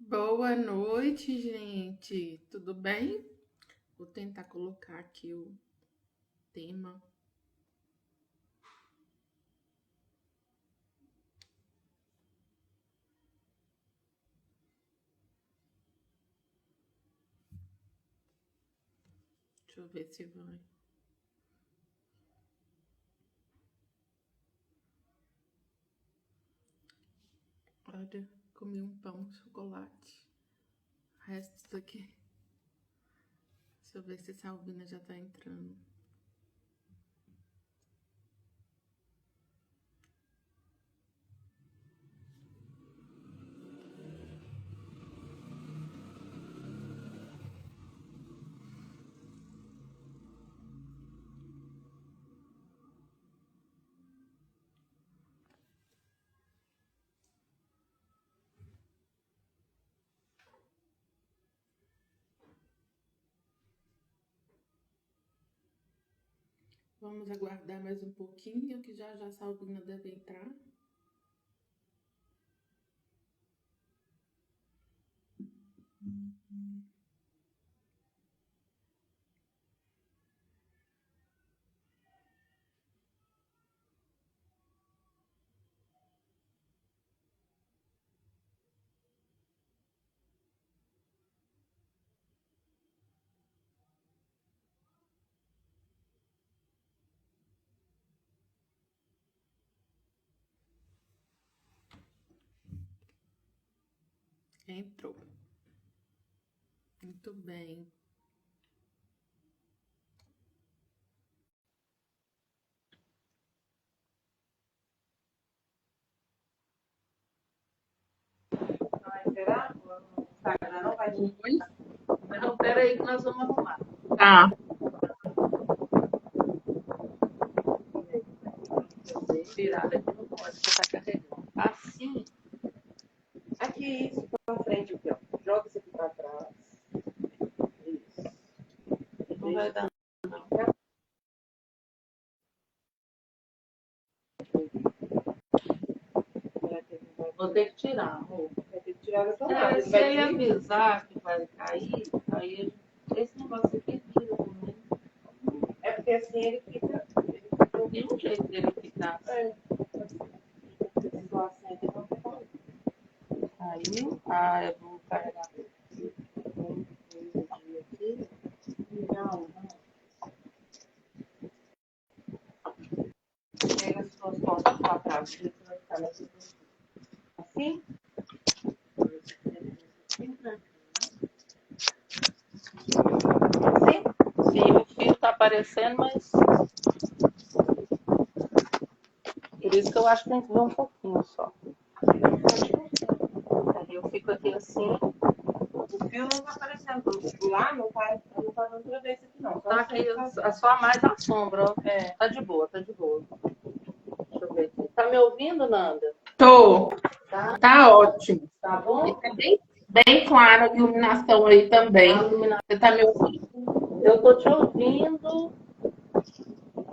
Boa noite, gente. Tudo bem? Vou tentar colocar aqui o tema. Deixa eu ver se vai. Olha, comi um pão de chocolate. O resto daqui. Deixa eu ver se essa Albina já tá entrando. Vamos aguardar mais um pouquinho, que já já essa Albina deve entrar. Entrou. Muito bem. Será? Não vai Oi? Não, peraí que nós vamos arrumar. Tá. Virada aqui não pode, você tá carregando. Assim. Aqui, isso pra frente aqui, ó. Joga isso aqui pra trás. Isso. Não vai dar, não. Vou ter que tirar, amor. Vai ter que tirar da sua lado. Se ele avisar que vai cair, aí esse negócio aqui tira também. É porque assim ele fica. Tem um jeito dele ficar. Assim, aqui não tem como. Aí, eu vou carregar. Não. Pega as suas costas pra trás. Vai ficar assim. Assim? Sim, o fio tá aparecendo, mas. Por isso que eu acho que tem que ver um pouquinho só. Aí eu fico aqui assim. O fio não tá aparecendo. Lá não tá dando pra ver isso aqui, não. Tá aqui, só mais a sombra, ó. É. Tá de boa, tá de boa. Deixa eu ver aqui. Tá me ouvindo, Nanda? Tô. Tá? Tá ótimo. Tá bom? E tá bem clara a iluminação aí também. A iluminação. Você tá me ouvindo? Eu tô te ouvindo.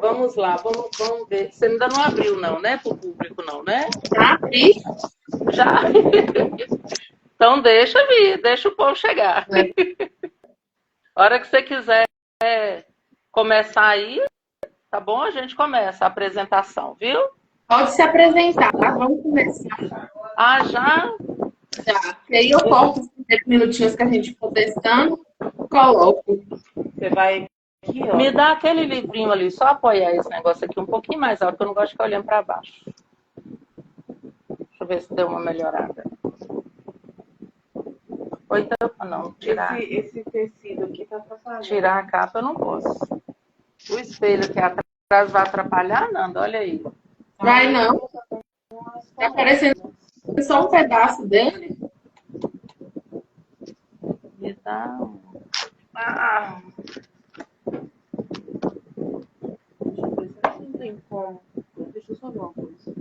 Vamos lá, vamos ver. Você ainda não abriu, não, né? Pro público, não, né? Tá? E? Já? Então deixa vir, deixa o povo chegar. A hora que você quiser começar aí, tá bom? A gente começa a apresentação, viu? Pode se apresentar, tá? Vamos começar Ah, já? já. E aí eu corto os 10 minutinhos que a gente for testando, coloco. Você vai aqui, ó. Me dá aquele livrinho ali, só apoiar esse negócio aqui um pouquinho mais alto, que eu não gosto de ficar olhando para baixo. Deixa eu ver se deu uma melhorada. Ou então, não, tirar. Esse tecido aqui tá atrapalhando. Tirar a capa eu não posso. O espelho aqui atrás vai atrapalhar, Nanda? Olha aí. Vai não. Tá aparecendo só um pedaço dele. Me dá. Deixa eu ver se não tem como. Deixa eu só ver uma coisa.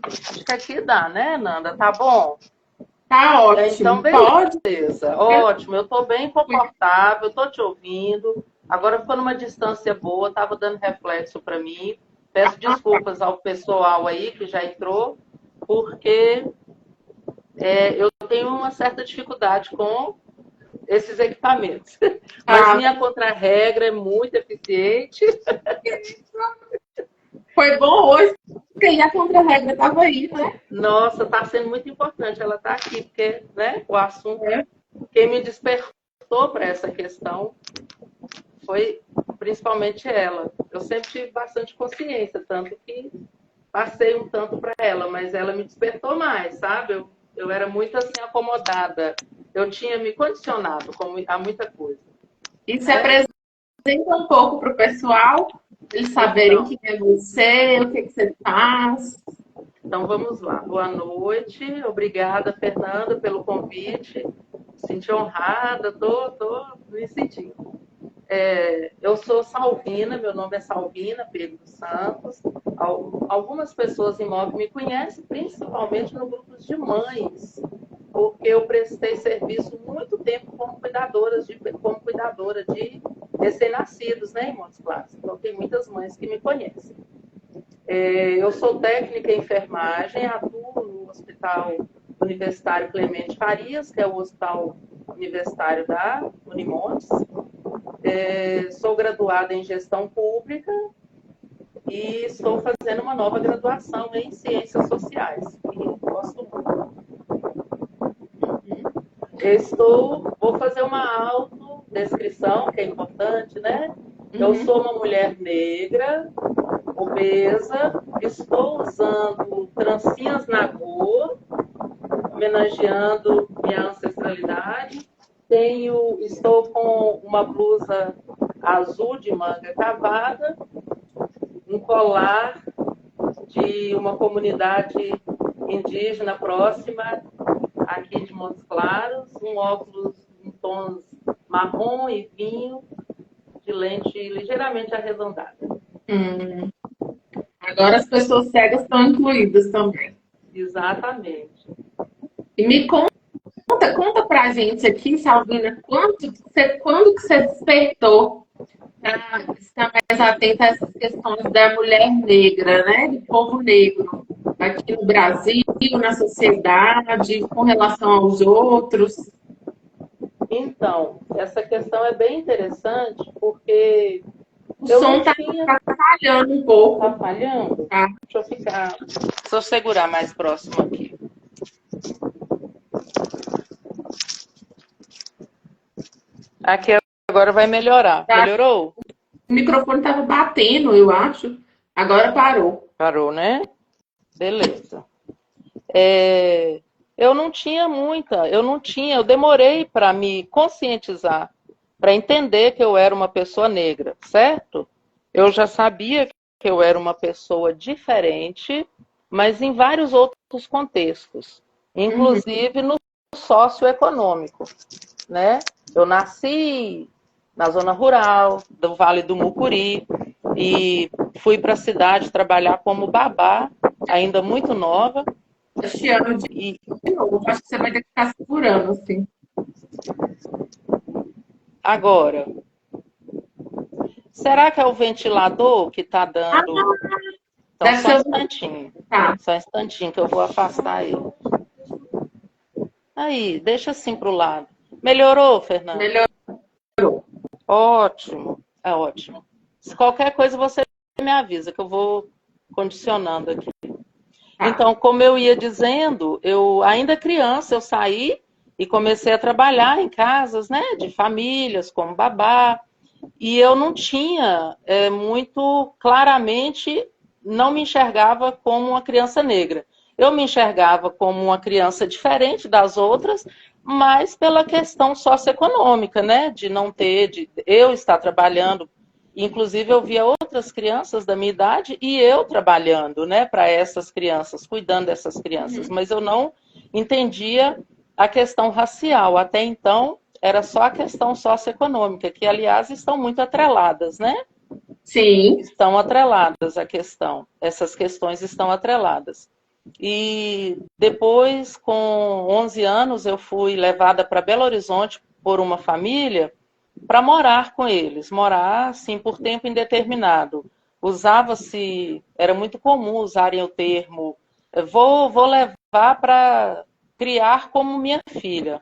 Acho que aqui dá, né, Nanda? Tá bom? Tá ótimo. Então, Pode. beleza. Ótimo. Eu tô bem confortável, tô te ouvindo. Agora ficou numa distância boa, tava dando reflexo para mim. Peço desculpas ao pessoal aí que já entrou, porque eu tenho uma certa dificuldade com esses equipamentos. Mas minha contra-regra é muito eficiente. Foi bom hoje, porque aí a contra-regra estava aí, né? Nossa, está sendo muito importante ela estar aqui, porque, né, o assunto, quem me despertou para essa questão foi principalmente ela. Eu sempre tive bastante consciência, tanto que passei um tanto para ela, mas ela me despertou mais, sabe? Eu era muito assim acomodada. Eu tinha me condicionado a muita coisa. E se apresenta um pouco para o pessoal, eles saberem quem é você, o que você faz. Então vamos lá. Boa noite. Obrigada, Fernanda, pelo convite. Me senti honrada, tô me sentindo. Eu sou Salvina, meu nome é Salvina Pedro dos Santos. Algumas pessoas em Imóvel me conhecem, principalmente no grupo de mães, porque eu prestei serviço muito tempo como cuidadora de recém-nascidos, né, em Montes Claros. Então tem muitas mães que me conhecem. Eu sou técnica em enfermagem, atuo no Hospital Universitário Clemente Farias, que é o hospital universitário da Unimontes. Sou graduada em gestão pública e estou fazendo uma nova graduação em ciências sociais, que gosto muito. Vou fazer uma autodescrição, que é importante, né? Eu sou uma mulher negra, obesa, estou usando trancinhas na cor, homenageando minha ancestralidade. Estou com uma blusa azul de manga cavada, um colar de uma comunidade indígena próxima aqui de Montes Claros, um óculos em tons marrom e vinho, de lente ligeiramente arredondada. Agora as pessoas cegas estão incluídas também. Exatamente. E me conta pra gente aqui, Salvina, quando que você despertou para estar mais atenta a essas questões da mulher negra, né? Do povo negro, aqui no Brasil, na sociedade, com relação aos outros. Então, essa questão é bem interessante, porque O som está falhando um pouco. Está falhando? Tá. Deixa eu segurar mais próximo aqui. Aqui agora vai melhorar. Tá. Melhorou? O microfone estava batendo, eu acho. Agora parou. Parou, né? Beleza. Eu demorei para me conscientizar, para entender que eu era uma pessoa negra, certo? Eu já sabia que eu era uma pessoa diferente, mas em vários outros contextos, inclusive no socioeconômico, né? Eu nasci na zona rural do Vale do Mucuri e fui para a cidade trabalhar como babá, ainda muito nova. Este ano de novo, acho que você vai ter que ficar segurando, assim. Agora, será que é o ventilador que está dando? Então, só um instantinho. Tá. Só um instantinho que eu vou afastar ele. Aí, deixa assim para o lado. Melhorou, Fernanda? Melhorou. Ótimo, é ótimo. Se qualquer coisa você me avisa, que eu vou condicionando aqui. Então, como eu ia dizendo, eu ainda criança, eu saí e comecei a trabalhar em casas, né, de famílias, como babá, e eu não tinha muito claramente, não me enxergava como uma criança negra. Eu me enxergava como uma criança diferente das outras, mas pela questão socioeconômica, né, de não ter, de eu estar trabalhando. Inclusive, eu via outras crianças da minha idade e eu trabalhando, né, para essas crianças, cuidando dessas crianças, mas eu não entendia a questão racial. Até então, era só a questão socioeconômica, que, aliás, estão muito atreladas, né? Sim. Estão atreladas a questão. Essas questões estão atreladas. E depois, com 11 anos, eu fui levada para Belo Horizonte por uma família para morar com eles, morar, assim, por tempo indeterminado. usava-se, era muito comum usarem o termo, vou levar para criar como minha filha.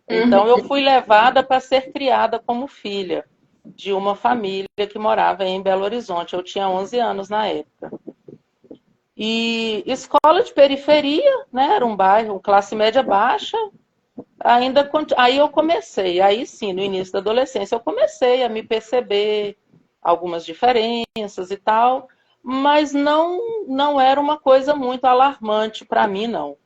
Então, eu fui levada para ser criada como filha de uma família que morava em Belo Horizonte. Eu tinha 11 anos na época. E escola de periferia, né? Era um bairro, classe média baixa. Aí eu comecei, aí sim, no início da adolescência, eu comecei a me perceber algumas diferenças e tal, mas não era uma coisa muito alarmante para mim, não.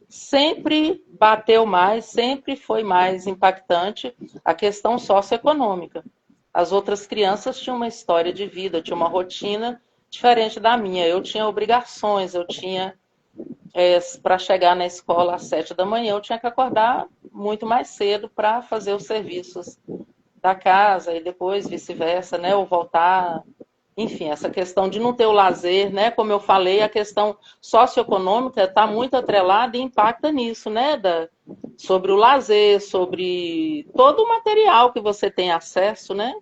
Sempre bateu mais, sempre foi mais impactante a questão socioeconômica. As outras crianças tinham uma história de vida, tinham uma rotina diferente da minha. Eu tinha obrigações, eu tinha para chegar na escola às 7 da manhã, eu tinha que acordar muito mais cedo para fazer os serviços da casa e depois vice-versa, né? Ou voltar. Enfim, essa questão de não ter o lazer, né? Como eu falei, a questão socioeconômica está muito atrelada e impacta nisso, né? Sobre o lazer, sobre todo o material que você tem acesso, né?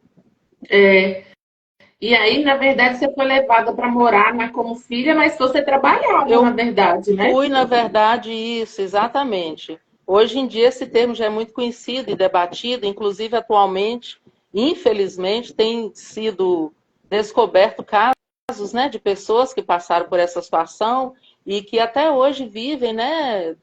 E aí, na verdade, você foi levada para morar como filha, mas você trabalhava, Eu na verdade, né? fui, na verdade, isso, exatamente. Hoje em dia esse termo já é muito conhecido e debatido, inclusive atualmente, infelizmente, tem sido descoberto casos, né, de pessoas que passaram por essa situação e que até hoje vivem, né,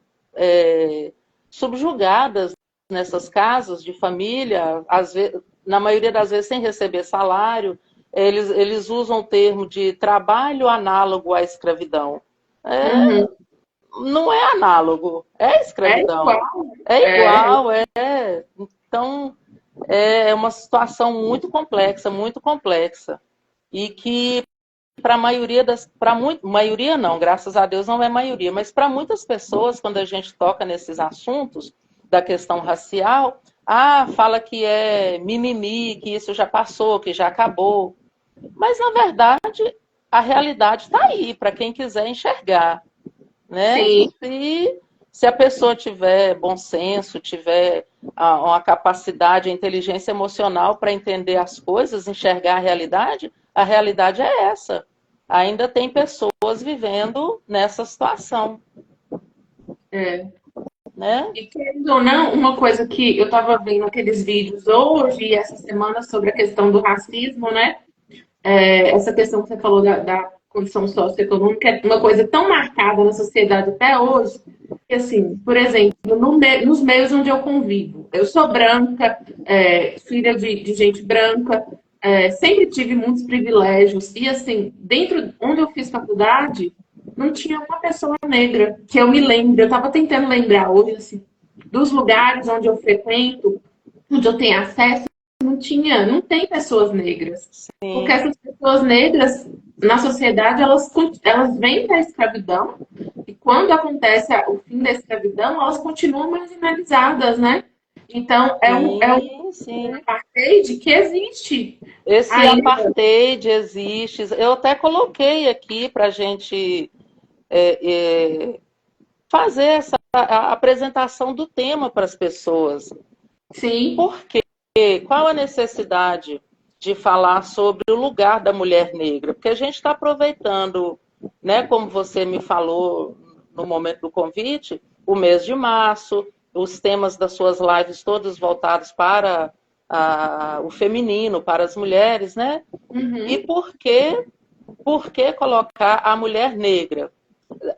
subjugadas nessas casas de família, às vezes, na maioria das vezes sem receber salário. Eles usam o termo de trabalho análogo à escravidão. Uhum. Não é análogo, é É escravidão. igual. É É, igual, é. Então, é uma situação muito complexa. E que, para a maioria maioria não, graças a Deus não é maioria, mas para muitas pessoas, quando a gente toca nesses assuntos da questão racial, fala que é mimimi, que isso já passou, que já acabou. Mas, na verdade, a realidade está aí, para quem quiser enxergar, né? sim. Se a pessoa tiver bom senso, tiver uma capacidade, a inteligência emocional para entender as coisas, enxergar a realidade é essa. Ainda tem pessoas vivendo nessa situação, É. né? E querendo ou não, uma coisa que eu estava vendo aqueles vídeos hoje e essa semana sobre a questão do racismo, né? Essa questão que você falou da condição socioeconômica é uma coisa tão marcada na sociedade até hoje, que, assim, por exemplo, nos meios onde eu convivo, eu sou branca, filha de gente branca, sempre tive muitos privilégios, e, assim, dentro onde eu fiz faculdade, não tinha uma pessoa negra, que eu me lembro, eu estava tentando lembrar hoje, assim, dos lugares onde eu frequento, onde eu tenho acesso, não tem pessoas negras. Porque Sim, essas pessoas negras, na sociedade, elas vêm da escravidão, e quando acontece o fim da escravidão, elas continuam marginalizadas, né? Então, sim, um sim. apartheid que existe Esse ainda. apartheid existe. Eu até coloquei aqui para a gente fazer a apresentação do tema para as pessoas. Sim, Por quê? Qual a necessidade de falar sobre o lugar da mulher negra? Porque a gente está aproveitando, né, como você me falou no momento do convite, o mês de março, os temas das suas lives todos voltados para o feminino, para as mulheres, né? E uhum, por que colocar a mulher negra?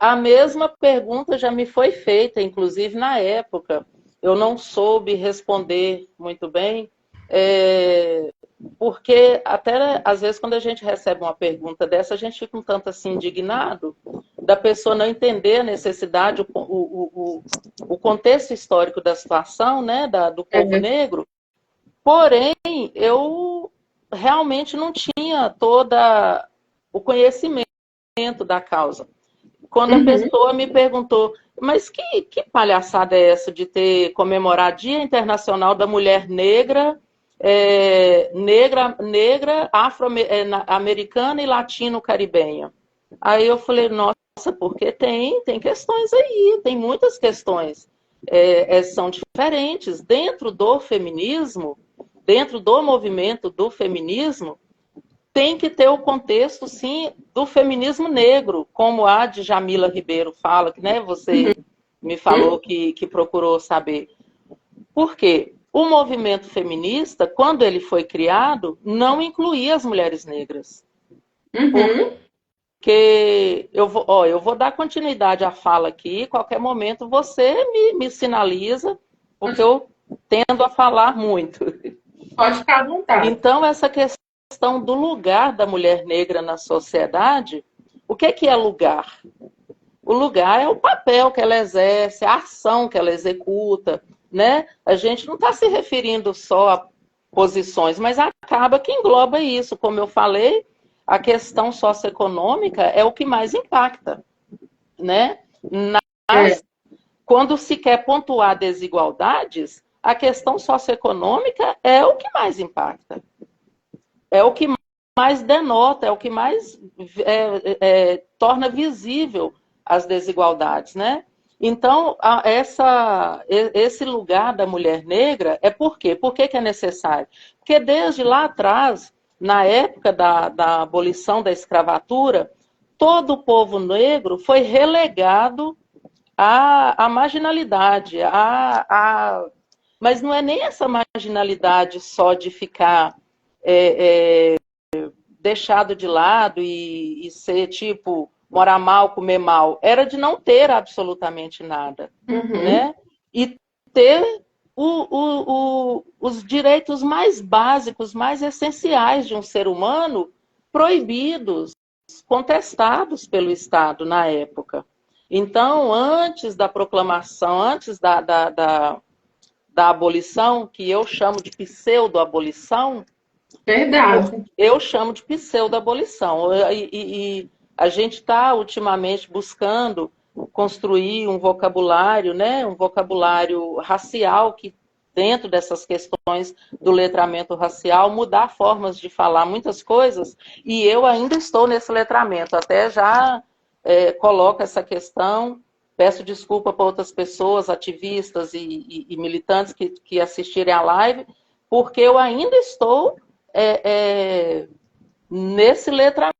A mesma pergunta já me foi feita, inclusive na época. Eu não soube responder muito bem, porque até às vezes quando a gente recebe uma pergunta dessa, a gente fica um tanto assim indignado da pessoa não entender a necessidade, o contexto histórico da situação, né, do povo é, negro. Porém, eu realmente não tinha todo o conhecimento da causa. Quando a uhum, pessoa me perguntou, mas que palhaçada é essa de ter comemorar Dia Internacional da Mulher Negra, negra, afro-americana e latino-caribenha? Aí eu falei, nossa, porque tem questões aí, tem muitas questões. São diferentes. Dentro do feminismo, dentro do movimento do feminismo, tem que ter o contexto, sim, do feminismo negro, como a Djamila Ribeiro fala, que, né, você me falou que procurou saber. Por quê? O movimento feminista, quando ele foi criado, não incluía as mulheres negras. Porque eu vou dar continuidade à fala aqui, qualquer momento você me sinaliza, porque eu tendo a falar muito. Pode ficar à vontade. Então, essa questão do lugar da mulher negra na sociedade, o que é lugar? O lugar é o papel que ela exerce, a ação que ela executa, né? A gente não está se referindo só a posições, mas acaba que engloba isso. Como eu falei, a questão socioeconômica é o que mais impacta, né? Quando se quer pontuar desigualdades, a questão socioeconômica é o que mais impacta. É o que mais denota, é o que mais torna visível as desigualdades, né? Então, esse lugar da mulher negra é por quê? Por que é necessário? Porque desde lá atrás, na época da abolição da escravatura, todo o povo negro foi relegado à marginalidade, mas não é nem essa marginalidade só de ficar deixado de lado e ser tipo morar mal, comer mal, era de não ter absolutamente nada, né? E ter os direitos mais básicos, mais essenciais de um ser humano proibidos, contestados pelo Estado na época. Então, antes da proclamação, antes da abolição, que eu chamo de pseudo-abolição, Verdade. eu chamo de pseudo-abolição. E a gente está, ultimamente, buscando construir um vocabulário, né? Um vocabulário racial que, dentro dessas questões do letramento racial, mudar formas de falar muitas coisas. E eu ainda estou nesse letramento. Até já coloco essa questão. Peço desculpa para outras pessoas, ativistas e militantes que assistirem à live, porque eu ainda estou nesse letramento,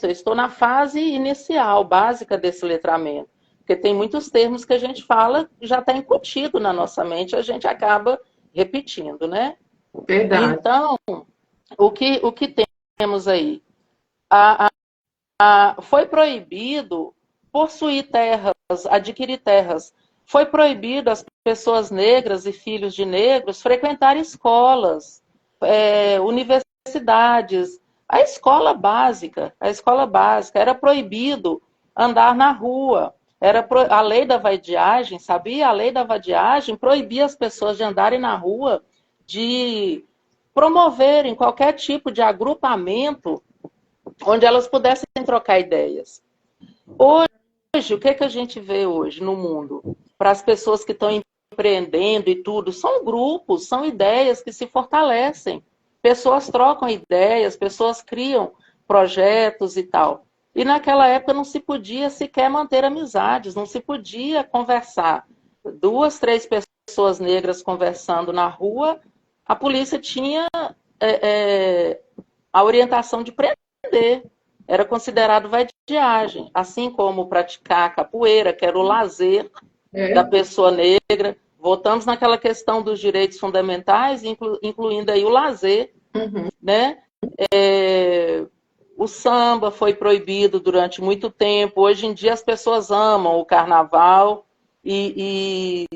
eu estou na fase inicial, básica desse letramento. Porque tem muitos termos que a gente fala que já está incutido na nossa mente, a gente acaba repetindo, né? Verdade. Então, o que temos aí? Foi proibido possuir terras, adquirir terras. Foi proibido as pessoas negras e filhos de negros frequentar escolas, universidades, a escola básica, era proibido andar na rua, a lei da vadiagem, sabia? A lei da vadiagem proibia as pessoas de andarem na rua, de promoverem qualquer tipo de agrupamento onde elas pudessem trocar ideias. Hoje, o que a gente vê hoje no mundo? Para as pessoas que estão empreendendo e tudo, são grupos, são ideias que se fortalecem. Pessoas trocam ideias, pessoas criam projetos e tal. E naquela época não se podia sequer manter amizades, não se podia conversar. 2, 3 pessoas negras conversando na rua, a polícia tinha a orientação de prender. Era considerado vadiagem, assim como praticar capoeira, que era o lazer da pessoa negra. Voltamos naquela questão dos direitos fundamentais, incluindo aí o lazer, né? O samba foi proibido durante muito tempo. Hoje em dia as pessoas amam o carnaval e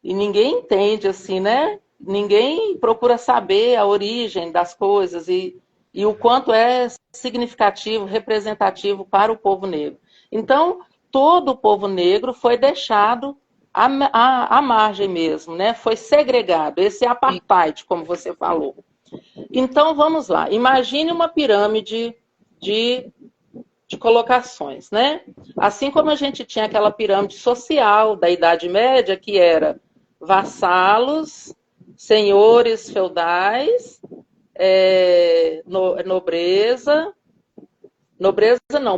ninguém entende assim, né? Ninguém procura saber a origem das coisas e o quanto é significativo, representativo para o povo negro. Então, todo o povo negro foi deixado à margem mesmo, né? Foi segregado, esse apartheid, como você falou. Então, vamos lá. Imagine uma pirâmide de colocações, né? Assim como a gente tinha aquela pirâmide social da Idade Média, que era vassalos, senhores feudais,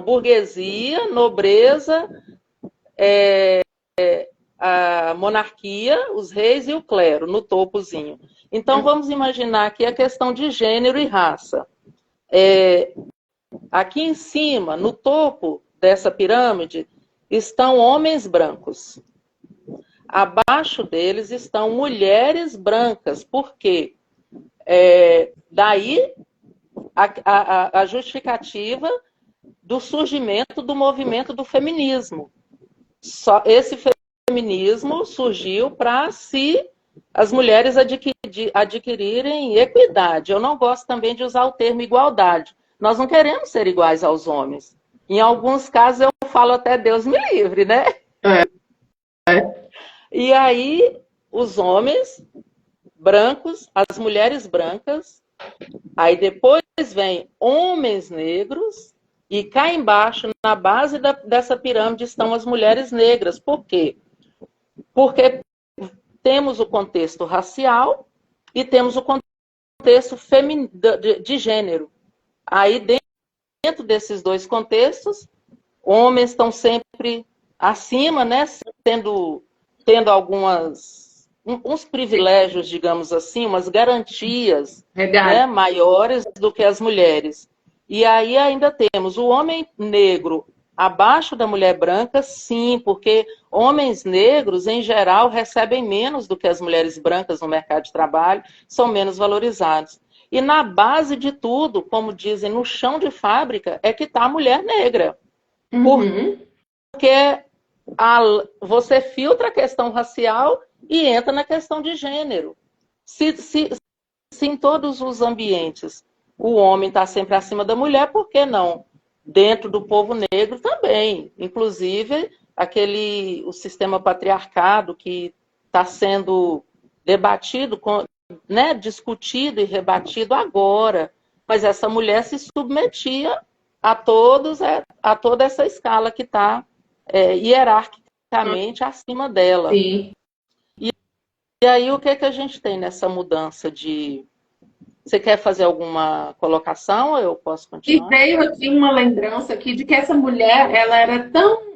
burguesia, nobreza, a monarquia, os reis e o clero, no topozinho. Então, vamos imaginar aqui a questão de gênero e raça. aqui em cima, no topo dessa pirâmide, estão homens brancos. Abaixo deles estão mulheres brancas. Por quê? Daí a justificativa do surgimento do movimento do feminismo. Esse feminismo surgiu para as mulheres adquirirem equidade. Eu não gosto também de usar o termo igualdade. Nós não queremos ser iguais aos homens. Em alguns casos eu falo até Deus me livre, né? E aí os homens brancos, as mulheres brancas, aí depois vem homens negros, e cá embaixo, na base dessa pirâmide, estão as mulheres negras. Por quê? Porque temos o contexto racial e temos o contexto de gênero. Aí, dentro desses dois contextos, homens estão sempre acima, né? Tendo uns privilégios, digamos assim, umas garantias, né, maiores do que as mulheres. E aí ainda temos o homem negro abaixo da mulher branca, sim, porque homens negros, em geral, recebem menos do que as mulheres brancas no mercado de trabalho, são menos valorizados. E na base de tudo, como dizem, no chão de fábrica, é que está a mulher negra. Porque você filtra a questão racial e entra na questão de gênero. Se em todos os ambientes o homem está sempre acima da mulher, por que não? Dentro do povo negro também. Inclusive, o sistema patriarcado que está sendo debatido, né, discutido e rebatido agora. Mas essa mulher se submetia a toda essa escala que está hierarquicamente acima dela. Sim. E aí, o que a gente tem nessa mudança de... Você quer fazer alguma colocação ou eu posso continuar? E veio aqui uma lembrança aqui de que essa mulher, ela era tão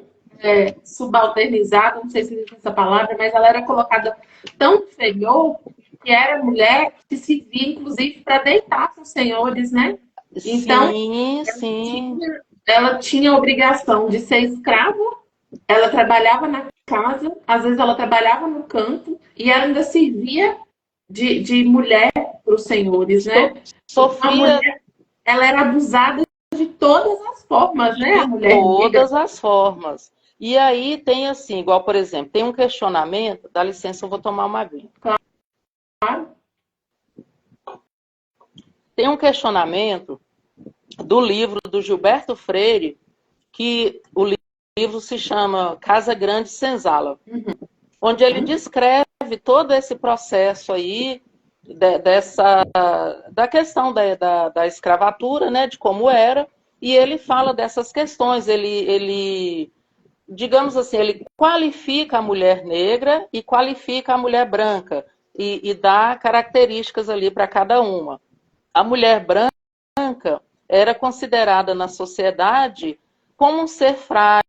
subalternizada, não sei se existe essa palavra, mas ela era colocada tão inferior que era mulher que se via, inclusive, para deitar com os senhores, né? Então, sim. Ela tinha a obrigação de ser escrava, ela trabalhava na casa, às vezes ela trabalhava no campo e ela ainda servia de mulher para os senhores, né? Sofia... A mulher, ela era abusada de todas as formas, né? A mulher de todas negra. as formas. E aí tem assim, igual, por exemplo, tem um questionamento, dá licença, eu vou tomar uma aguinha. Claro. Tem um questionamento do livro do Gilberto Freire, que o livro se chama Casa Grande Senzala, onde ele descreve todo esse processo aí, da questão da escravatura, né, de como era, e ele fala dessas questões, ele, digamos assim, ele qualifica a mulher negra e qualifica a mulher branca, e dá características ali para cada uma. A mulher branca era considerada na sociedade como um ser frágil,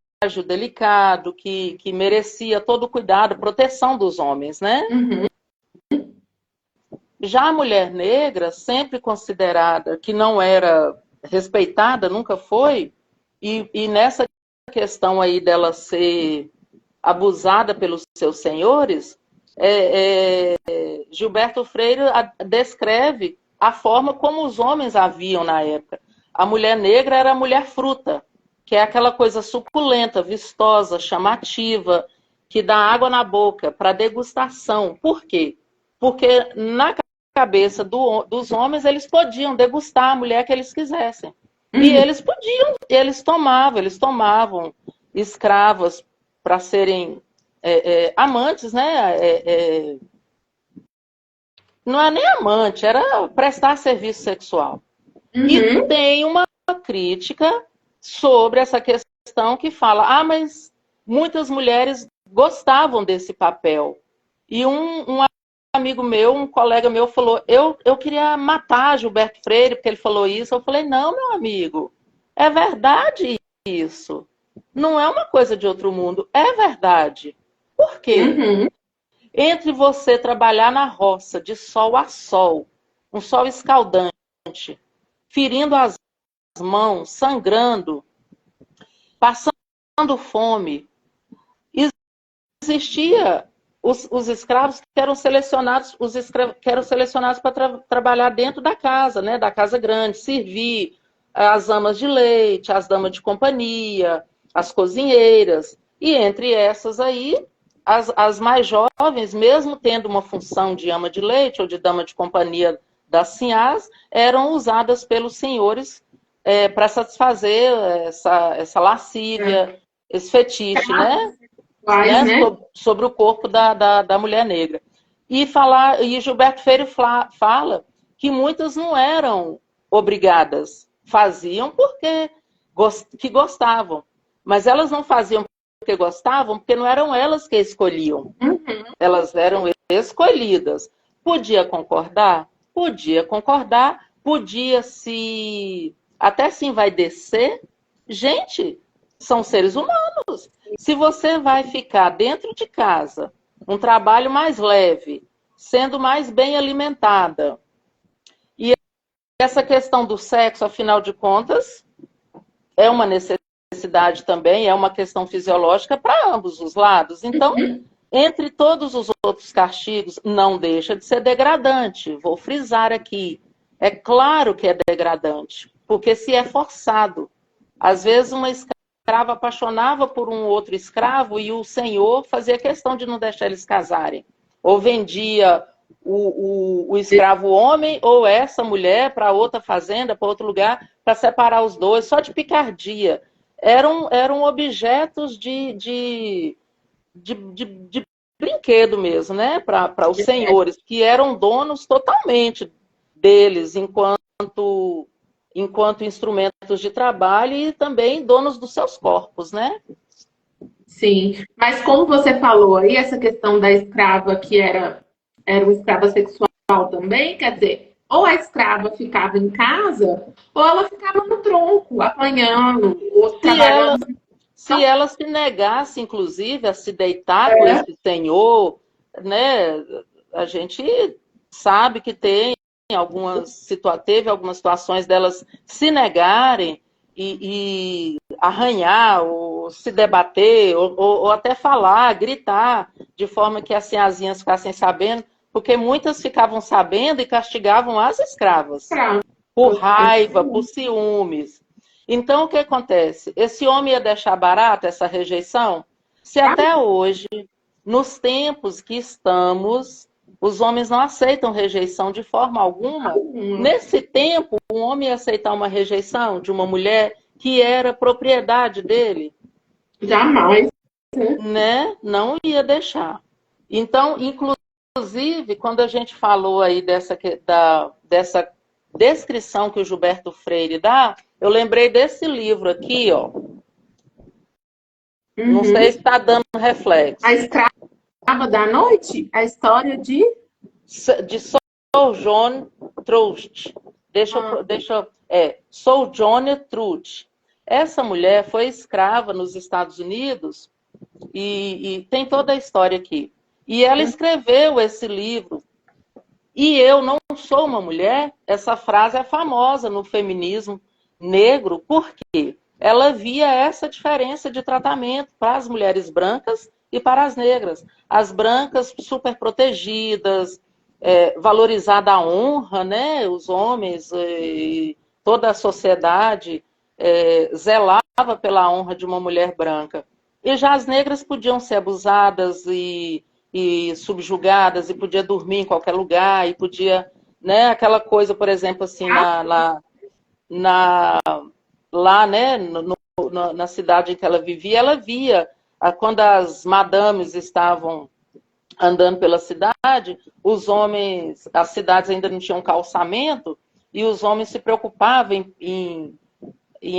delicado, que merecia todo o cuidado, proteção dos homens, né? Já a mulher negra, sempre considerada que não era respeitada, nunca foi, e nessa questão aí dela ser abusada pelos seus senhores, Gilberto Freire descreve a forma como os homens a viam na época. A mulher negra era a mulher fruta, que é aquela coisa suculenta, vistosa, chamativa, que dá água na boca para degustação. Por quê? Porque na cabeça dos homens, eles podiam degustar a mulher que eles quisessem. E eles tomavam escravas para serem amantes, né? Não é nem amante, era prestar serviço sexual. E tem uma crítica sobre essa questão que fala, mas muitas mulheres gostavam desse papel. E um amigo meu, um colega meu falou, eu queria matar Gilberto Freire porque ele falou isso. Eu falei, não, meu amigo, é verdade isso. Não é uma coisa de outro mundo, é verdade. Por quê? Entre você trabalhar na roça de sol a sol, um sol escaldante, ferindo as mãos, sangrando, passando fome. Existia os escravos que eram selecionados, para trabalhar dentro da casa, né, da casa grande, servir as amas de leite, as damas de companhia, as cozinheiras. E entre essas aí, as mais jovens, mesmo tendo uma função de ama de leite ou de dama de companhia das sinhás, eram usadas pelos senhores para satisfazer essa lascívia, esse fetiche, né? Sobre o corpo da mulher negra. E Gilberto Freire fala que muitas não eram obrigadas, faziam porque gostavam, mas elas não faziam porque gostavam, porque não eram elas que escolhiam. Elas eram escolhidas. Podia concordar? Podia concordar, podia se... Até sim vai descer. Gente, são seres humanos. Se você vai ficar dentro de casa, um trabalho mais leve, sendo mais bem alimentada, e essa questão do sexo, afinal de contas, é uma necessidade também, é uma questão fisiológica para ambos os lados. Então, entre todos os outros castigos, não deixa de ser degradante. Vou frisar aqui. É claro que é degradante, porque se é forçado. Às vezes uma escrava apaixonava por um outro escravo e o senhor fazia questão de não deixar eles casarem. Ou vendia o escravo homem ou essa mulher para outra fazenda, para outro lugar, para separar os dois, só de picardia. Eram objetos de brinquedo mesmo, né? Para os senhores, que eram donos totalmente deles, enquanto instrumentos de trabalho e também donos dos seus corpos, né? Sim, mas como você falou aí, essa questão da escrava que era uma escrava sexual também, quer dizer, ou a escrava ficava em casa, ou ela ficava no tronco, apanhando, ou trabalhando. Se ela se negasse, inclusive, a se deitar com esse senhor, né? A gente sabe que teve algumas situações delas se negarem e arranhar, ou se debater, ou até falar, gritar, de forma que as sinhazinhas ficassem sabendo, porque muitas ficavam sabendo e castigavam as escravas, por raiva, por ciúmes. Então, o que acontece? Esse homem ia deixar barato essa rejeição? Se até hoje, nos tempos que estamos, os homens não aceitam rejeição de forma alguma. Nesse tempo, um homem ia aceitar uma rejeição de uma mulher que era propriedade dele? Jamais. Né? Não ia deixar. Então, inclusive, quando a gente falou aí dessa descrição que o Gilberto Freire dá, eu lembrei desse livro aqui, ó. Não sei se está dando reflexo. A Escrava da Noite? A história de Sojourner Truth. Sojourner Truth. Essa mulher foi escrava nos Estados Unidos e tem toda a história aqui. E ela escreveu esse livro. E eu não sou uma mulher, essa frase é famosa no feminismo negro, porque ela via essa diferença de tratamento para as mulheres brancas e para as negras. As brancas super protegidas, valorizada a honra, né? Os homens, toda a sociedade zelava pela honra de uma mulher branca. E já as negras podiam ser abusadas e subjugadas, e podia dormir em qualquer lugar, e podia, né, aquela coisa, por exemplo, assim, lá, né, na cidade em que ela vivia, ela via, quando as madames estavam andando pela cidade, os homens, as cidades ainda não tinham calçamento, e os homens se preocupavam em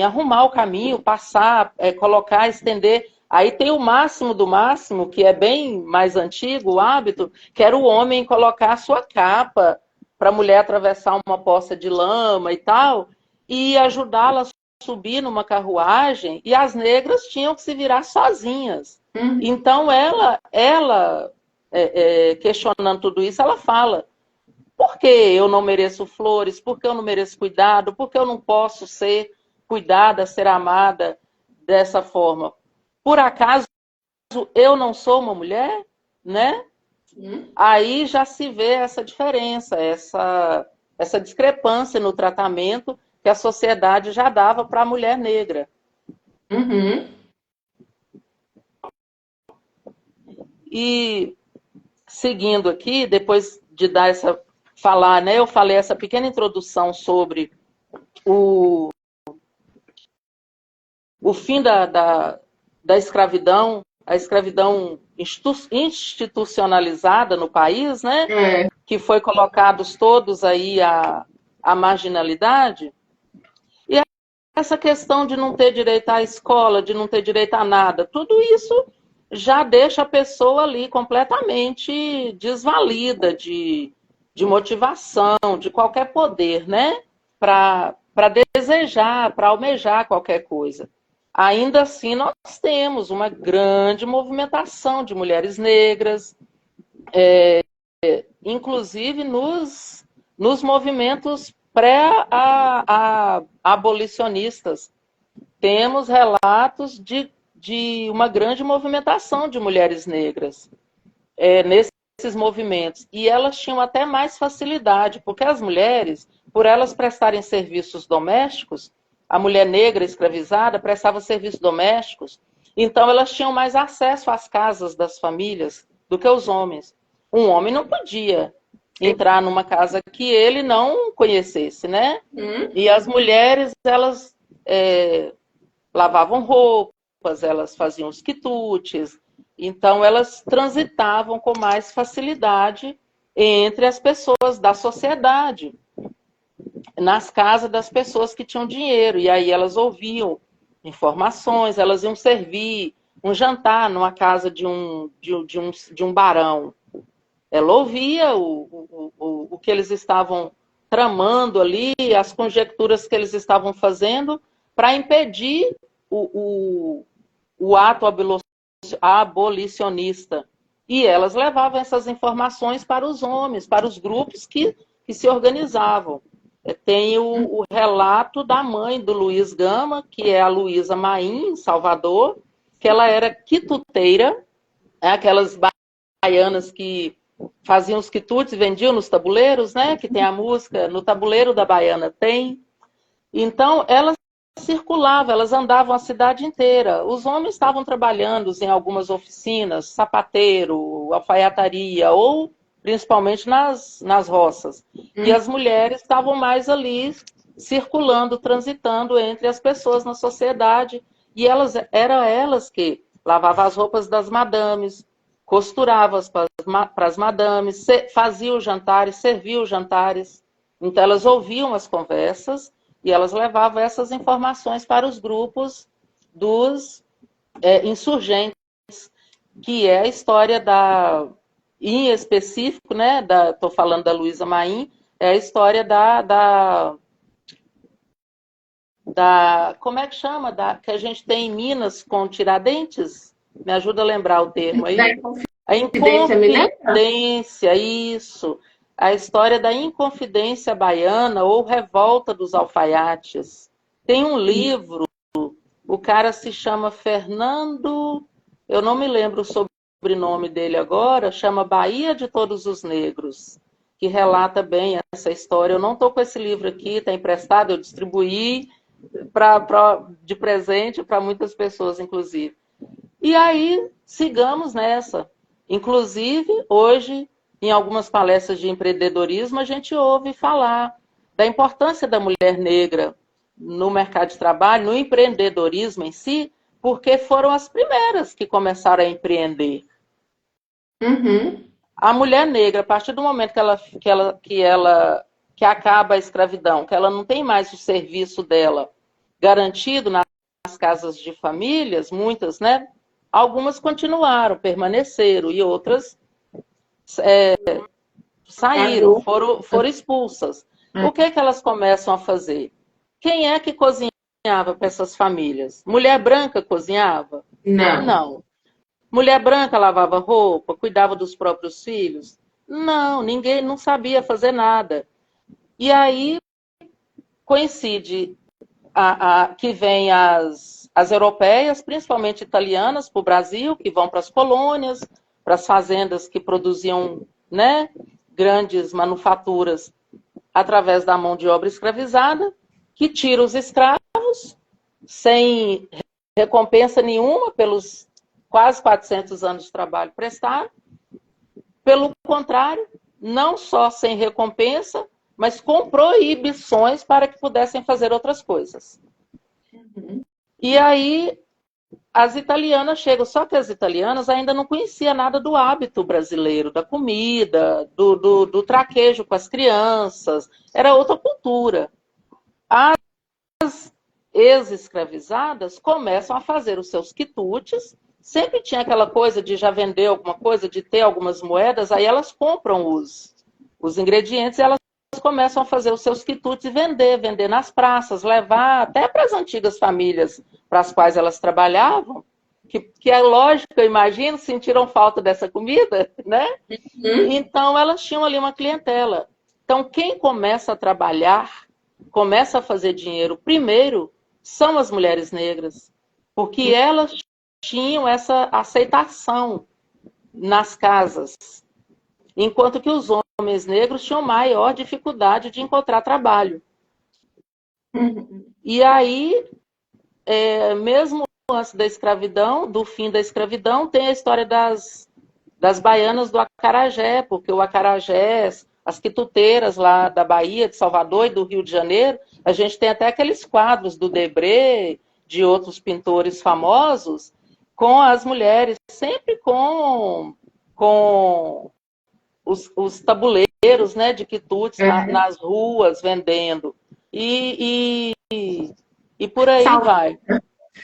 arrumar o caminho, passar, colocar, estender. Aí tem o máximo do máximo, que é bem mais antigo, o hábito, que era o homem colocar a sua capa para a mulher atravessar uma poça de lama e tal, e ajudá-la a subir numa carruagem, e as negras tinham que se virar sozinhas. Então, ela questionando tudo isso, ela fala, Por que eu não mereço flores? Por que eu não mereço cuidado? Por que eu não posso ser cuidada, ser amada dessa forma? Por acaso eu não sou uma mulher? Né? Aí já se vê essa diferença, essa discrepância no tratamento que a sociedade já dava para a mulher negra. Uhum. E seguindo aqui, depois de dar falar, né, eu falei essa pequena introdução sobre o fim da escravidão, a escravidão institucionalizada no país, né, que foi colocados todos aí à marginalidade. E essa questão de não ter direito à escola, de não ter direito a nada, tudo isso já deixa a pessoa ali completamente desvalida de motivação, de qualquer poder, né? Para desejar, para almejar qualquer coisa. Ainda assim, nós temos uma grande movimentação de mulheres negras, inclusive nos movimentos pré-abolicionistas. Temos relatos de uma grande movimentação de mulheres negras nesses movimentos. E elas tinham até mais facilidade, porque as mulheres, por elas prestarem serviços domésticos, a mulher negra escravizada prestava serviços domésticos, então elas tinham mais acesso às casas das famílias do que os homens. Um homem não podia entrar numa casa que ele não conhecesse, né? E as mulheres, elas lavavam roupas, elas faziam os quitutes, então elas transitavam com mais facilidade entre as pessoas da sociedade, nas casas das pessoas que tinham dinheiro, e aí elas ouviam informações, elas iam servir um jantar numa casa de um barão. Ela ouvia o que eles estavam tramando ali, as conjecturas que eles estavam fazendo para impedir o ato abolicionista. E elas levavam essas informações para os homens, para os grupos que se organizavam. Tem o relato da mãe do Luiz Gama, que é a Luísa Maim, em Salvador, que ela era quituteira, aquelas baianas que faziam os quitutes e vendiam nos tabuleiros, né? Que tem a música, no tabuleiro da baiana tem. Então, elas circulavam, elas andavam a cidade inteira. Os homens estavam trabalhando em algumas oficinas, sapateiro, alfaiataria, ou principalmente nas roças. E as mulheres estavam mais ali, circulando, transitando entre as pessoas na sociedade. E eram elas que lavavam as roupas das madames, costuravam para as madames, faziam os jantares, serviam os jantares. Então, elas ouviam as conversas e elas levavam essas informações para os grupos dos insurgentes, que é a história em específico, né? Estou falando da Luísa Maim, é a história como é que chama? Que a gente tem em Minas com Tiradentes? Me ajuda a lembrar o termo aí. A Inconfidência, isso. A história da Inconfidência Baiana ou Revolta dos Alfaiates. Tem um livro, o cara se chama Fernando, eu não me lembro o sobrenome dele agora, chama Bahia de Todos os Negros, que relata bem essa história. Eu não estou com esse livro aqui, está emprestado, eu distribuí de presente para muitas pessoas, inclusive. E aí, sigamos nessa. Inclusive, hoje, em algumas palestras de empreendedorismo, a gente ouve falar da importância da mulher negra no mercado de trabalho, no empreendedorismo em si, porque foram as primeiras que começaram a empreender. A mulher negra, a partir do momento que acaba a escravidão, que ela não tem mais o serviço dela garantido nas casas de famílias, muitas, né? Algumas continuaram, permaneceram, e outras saíram, foram expulsas. O que elas começam a fazer? Quem é que cozinhava para essas famílias? Mulher branca cozinhava? Não. Não. Mulher branca lavava roupa, cuidava dos próprios filhos? Não, ninguém não sabia fazer nada. E aí coincide que vem as europeias, principalmente italianas, para o Brasil, que vão para as colônias, para as fazendas que produziam, né, grandes manufaturas através da mão de obra escravizada, que tira os escravos sem recompensa nenhuma pelos quase 400 anos de trabalho prestado. Pelo contrário, não só sem recompensa, mas com proibições para que pudessem fazer outras coisas. Uhum. E aí as italianas chegam, só que as italianas ainda não conheciam nada do hábito brasileiro, da comida, do traquejo com as crianças, era outra cultura. As ex-escravizadas começam a fazer os seus quitutes, sempre tinha aquela coisa de já vender alguma coisa, de ter algumas moedas, aí elas compram os ingredientes e elas começam a fazer os seus quitutes e vender nas praças, levar até para as antigas famílias para as quais elas trabalhavam, que é lógico, eu imagino, sentiram falta dessa comida, né? Uhum. Então elas tinham ali uma clientela. Então quem começa a trabalhar, começa a fazer dinheiro primeiro, são as mulheres negras, porque elas tinham essa aceitação nas casas, enquanto que os homens negros tinham maior dificuldade de encontrar trabalho. Uhum. E aí, mesmo antes da escravidão, do fim da escravidão, tem a história das baianas do acarajé, porque o acarajé, as quituteiras lá da Bahia, de Salvador e do Rio de Janeiro, a gente tem até aqueles quadros do Debré, de outros pintores famosos, com as mulheres, sempre com os tabuleiros, né, de quitutes nas ruas, vendendo. E por aí vai.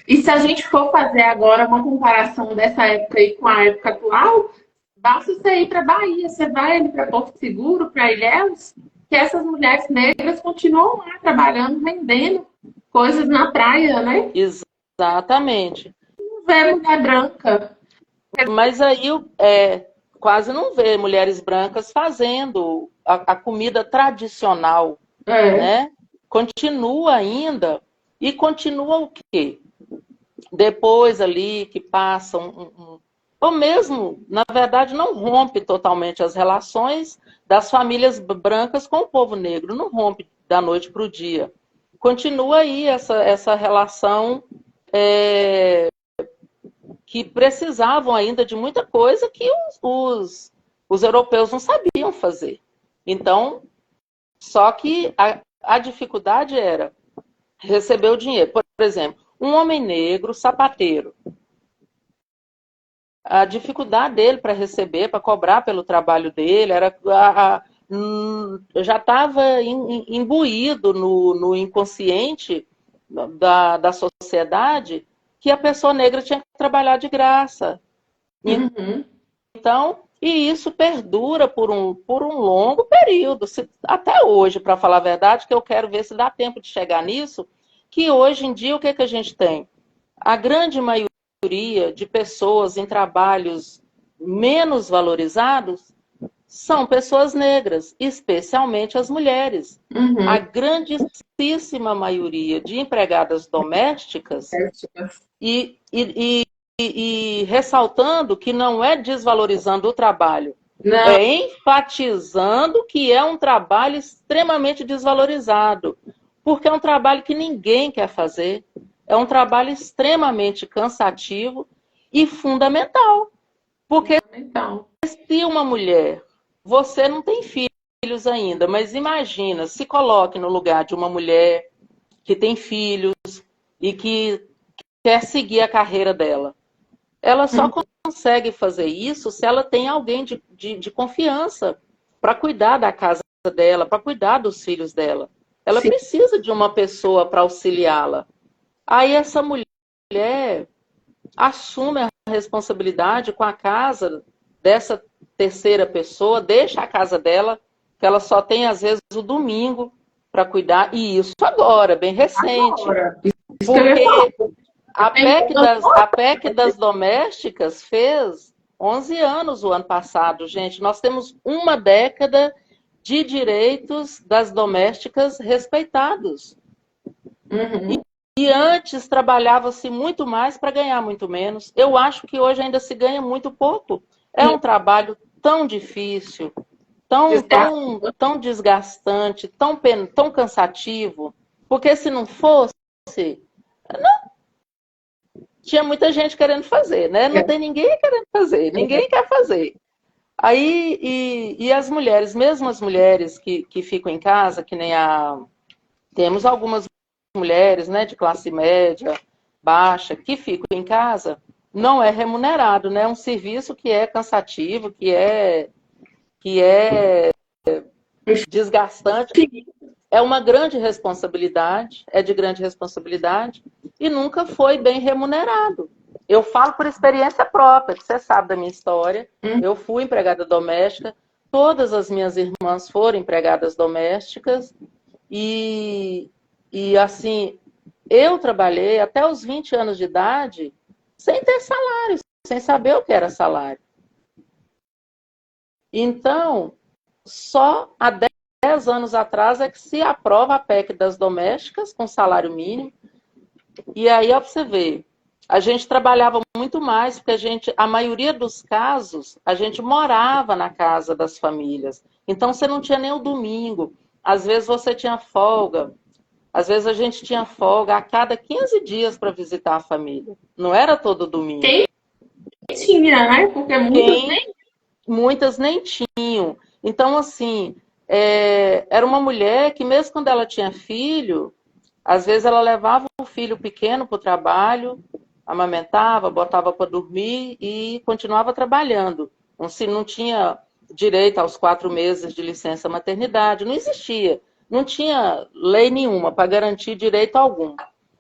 E se a gente for fazer agora uma comparação dessa época aí com a época atual, basta você ir para a Bahia, você vai ali para Porto Seguro, para Ilhéus, que essas mulheres negras continuam lá trabalhando, vendendo coisas na praia, né? Exatamente. Não vê mulher branca. Mas aí quase não vê mulheres brancas fazendo a comida tradicional, né? Continua ainda. E continua o quê? Depois ali que passa ou mesmo, na verdade, não rompe totalmente as relações das famílias brancas com o povo negro. Não rompe da noite para o dia. Continua aí essa relação que precisavam ainda de muita coisa que os europeus não sabiam fazer. Então, só que a dificuldade era receber o dinheiro. Por exemplo, um homem negro, sapateiro, a dificuldade dele para receber, para cobrar pelo trabalho dele, já estava imbuído no inconsciente da sociedade que a pessoa negra tinha que trabalhar de graça. Uhum. Então, e isso perdura por um longo período, até hoje, para falar a verdade, que eu quero ver se dá tempo de chegar nisso, que hoje em dia o que a gente tem? A grande maioria de pessoas em trabalhos menos valorizados são pessoas negras, especialmente as mulheres. Uhum. A grandíssima maioria de empregadas domésticas e ressaltando que não é desvalorizando o trabalho, Não. é enfatizando que é um trabalho extremamente desvalorizado, porque é um trabalho que ninguém quer fazer, é um trabalho extremamente cansativo e fundamental. Porque se uma mulher, você não tem filhos ainda, mas imagina, se coloque no lugar de uma mulher que tem filhos e que quer seguir a carreira dela. Ela só consegue fazer isso se ela tem alguém de confiança para cuidar da casa dela, para cuidar dos filhos dela. Ela Sim. precisa de uma pessoa para auxiliá-la. Aí essa mulher assume a responsabilidade com a casa dessa terceira pessoa, deixa a casa dela, que ela só tem às vezes o domingo para cuidar, e isso agora, bem recente. Agora. Porque a PEC das domésticas fez 11 anos o ano passado, gente. Nós temos uma década de direitos das domésticas respeitados. Uhum. E antes trabalhava-se muito mais para ganhar muito menos. Eu acho que hoje ainda se ganha muito pouco. É um trabalho tão difícil, tão desgastante, tão cansativo. Porque se não fosse, tinha muita gente querendo fazer, né? Não tem ninguém querendo fazer, ninguém quer fazer. Aí, e as mulheres, mesmo as mulheres que ficam em casa, que nem a... Temos algumas mulheres, né, de classe média, baixa, que ficam em casa, não é remunerado, né? É um serviço que é cansativo, que é desgastante. É uma grande responsabilidade, é de grande responsabilidade, e nunca foi bem remunerado. Eu falo por experiência própria, que você sabe da minha história. Eu fui empregada doméstica, todas as minhas irmãs foram empregadas domésticas, e assim, eu trabalhei até os 20 anos de idade sem ter salário, sem saber o que era salário. Então, só há 10 anos atrás é que se aprova a PEC das domésticas com salário mínimo. E aí, ó, pra você ver, a gente trabalhava muito mais, porque a maioria dos casos, a gente morava na casa das famílias. Então, você não tinha nem o domingo. Às vezes você tinha folga. Às vezes a gente tinha folga a cada 15 dias para visitar a família. Não era todo domingo. Quem tinha, né? Porque muitas nem tinham. Então, assim, era uma mulher que mesmo quando ela tinha filho, às vezes ela levava o filho pequeno para o trabalho, amamentava, botava para dormir e continuava trabalhando. Não tinha direito aos 4 meses de licença maternidade, não existia. Não tinha lei nenhuma para garantir direito algum.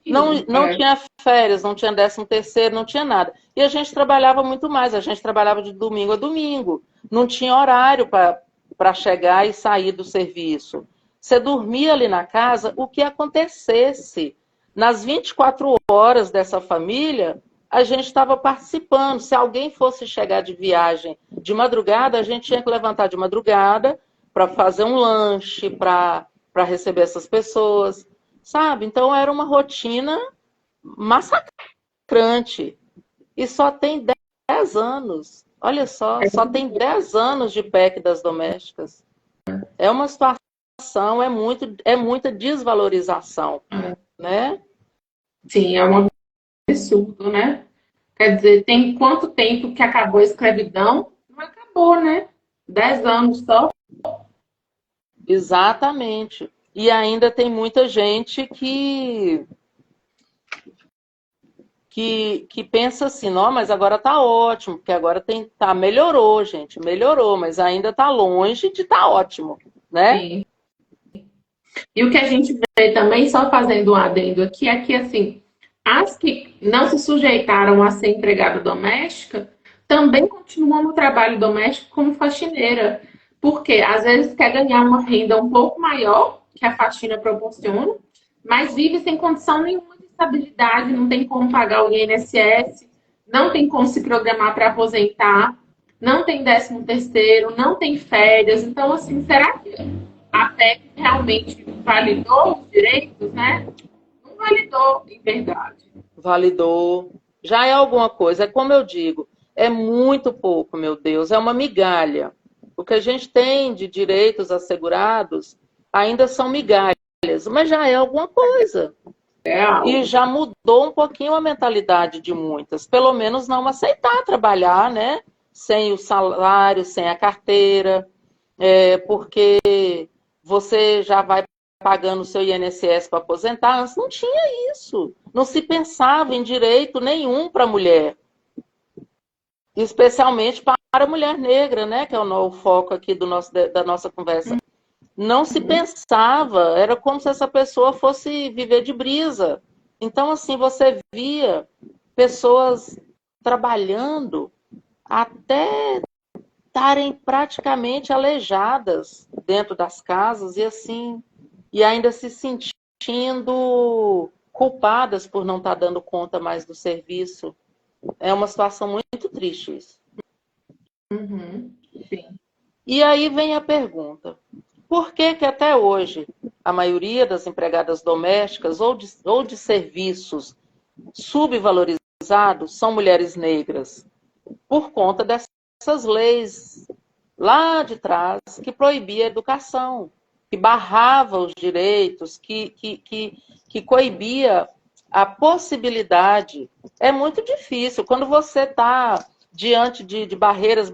Não tinha férias, não tinha 13º, não tinha nada. E a gente trabalhava muito mais, a gente trabalhava de domingo a domingo. Não tinha horário para chegar e sair do serviço. Você dormia ali na casa, o que acontecesse. Nas 24 horas dessa família, a gente estava participando. Se alguém fosse chegar de viagem de madrugada, a gente tinha que levantar de madrugada para fazer um lanche, para receber essas pessoas, sabe? Então era uma rotina massacrante. E só tem 10 anos. Olha só tem 10 anos de PEC das domésticas. É uma situação, é muita desvalorização, né? Sim, é um absurdo, né? Quer dizer, tem quanto tempo que acabou a escravidão? Não acabou, né? 10 anos só. Exatamente. E ainda tem muita gente que pensa assim, não, mas agora tá ótimo, porque agora melhorou, gente, melhorou, mas ainda tá longe de tá ótimo, né? Sim. E o que a gente vê também, só fazendo um adendo aqui, é que, assim, as que não se sujeitaram a ser empregada doméstica também continuam no trabalho doméstico como faxineira. Porque às vezes quer ganhar uma renda um pouco maior que a faxina proporciona, mas vive sem condição nenhuma de estabilidade, não tem como pagar o INSS, não tem como se programar para aposentar, não tem 13º, não tem férias. Então, assim, será que a PEC realmente validou os direitos, né? Não validou, em verdade. Validou. Já é alguma coisa. É como eu digo, é muito pouco, meu Deus. É uma migalha. O que a gente tem de direitos assegurados ainda são migalhas, mas já é alguma coisa. E já mudou um pouquinho a mentalidade de muitas. Pelo menos não aceitar trabalhar, né? Sem o salário, sem a carteira. Porque você já vai pagando o seu INSS para aposentar. Antes não tinha isso. Não se pensava em direito nenhum para a mulher. Especialmente para a mulher negra, né? Que é o foco aqui da nossa conversa. Não se pensava, era como se essa pessoa fosse viver de brisa. Então, assim, você via pessoas trabalhando até estarem praticamente aleijadas dentro das casas e assim, e ainda se sentindo culpadas por não estar dando conta mais do serviço. É uma situação muito triste isso. Uhum. Sim. E aí vem a pergunta: por que que até hoje a maioria das empregadas domésticas ou de serviços subvalorizados são mulheres negras? Por conta dessas leis lá de trás que proibia a educação, que barrava os direitos, que coibia a possibilidade. É muito difícil. Quando você está diante de barreiras,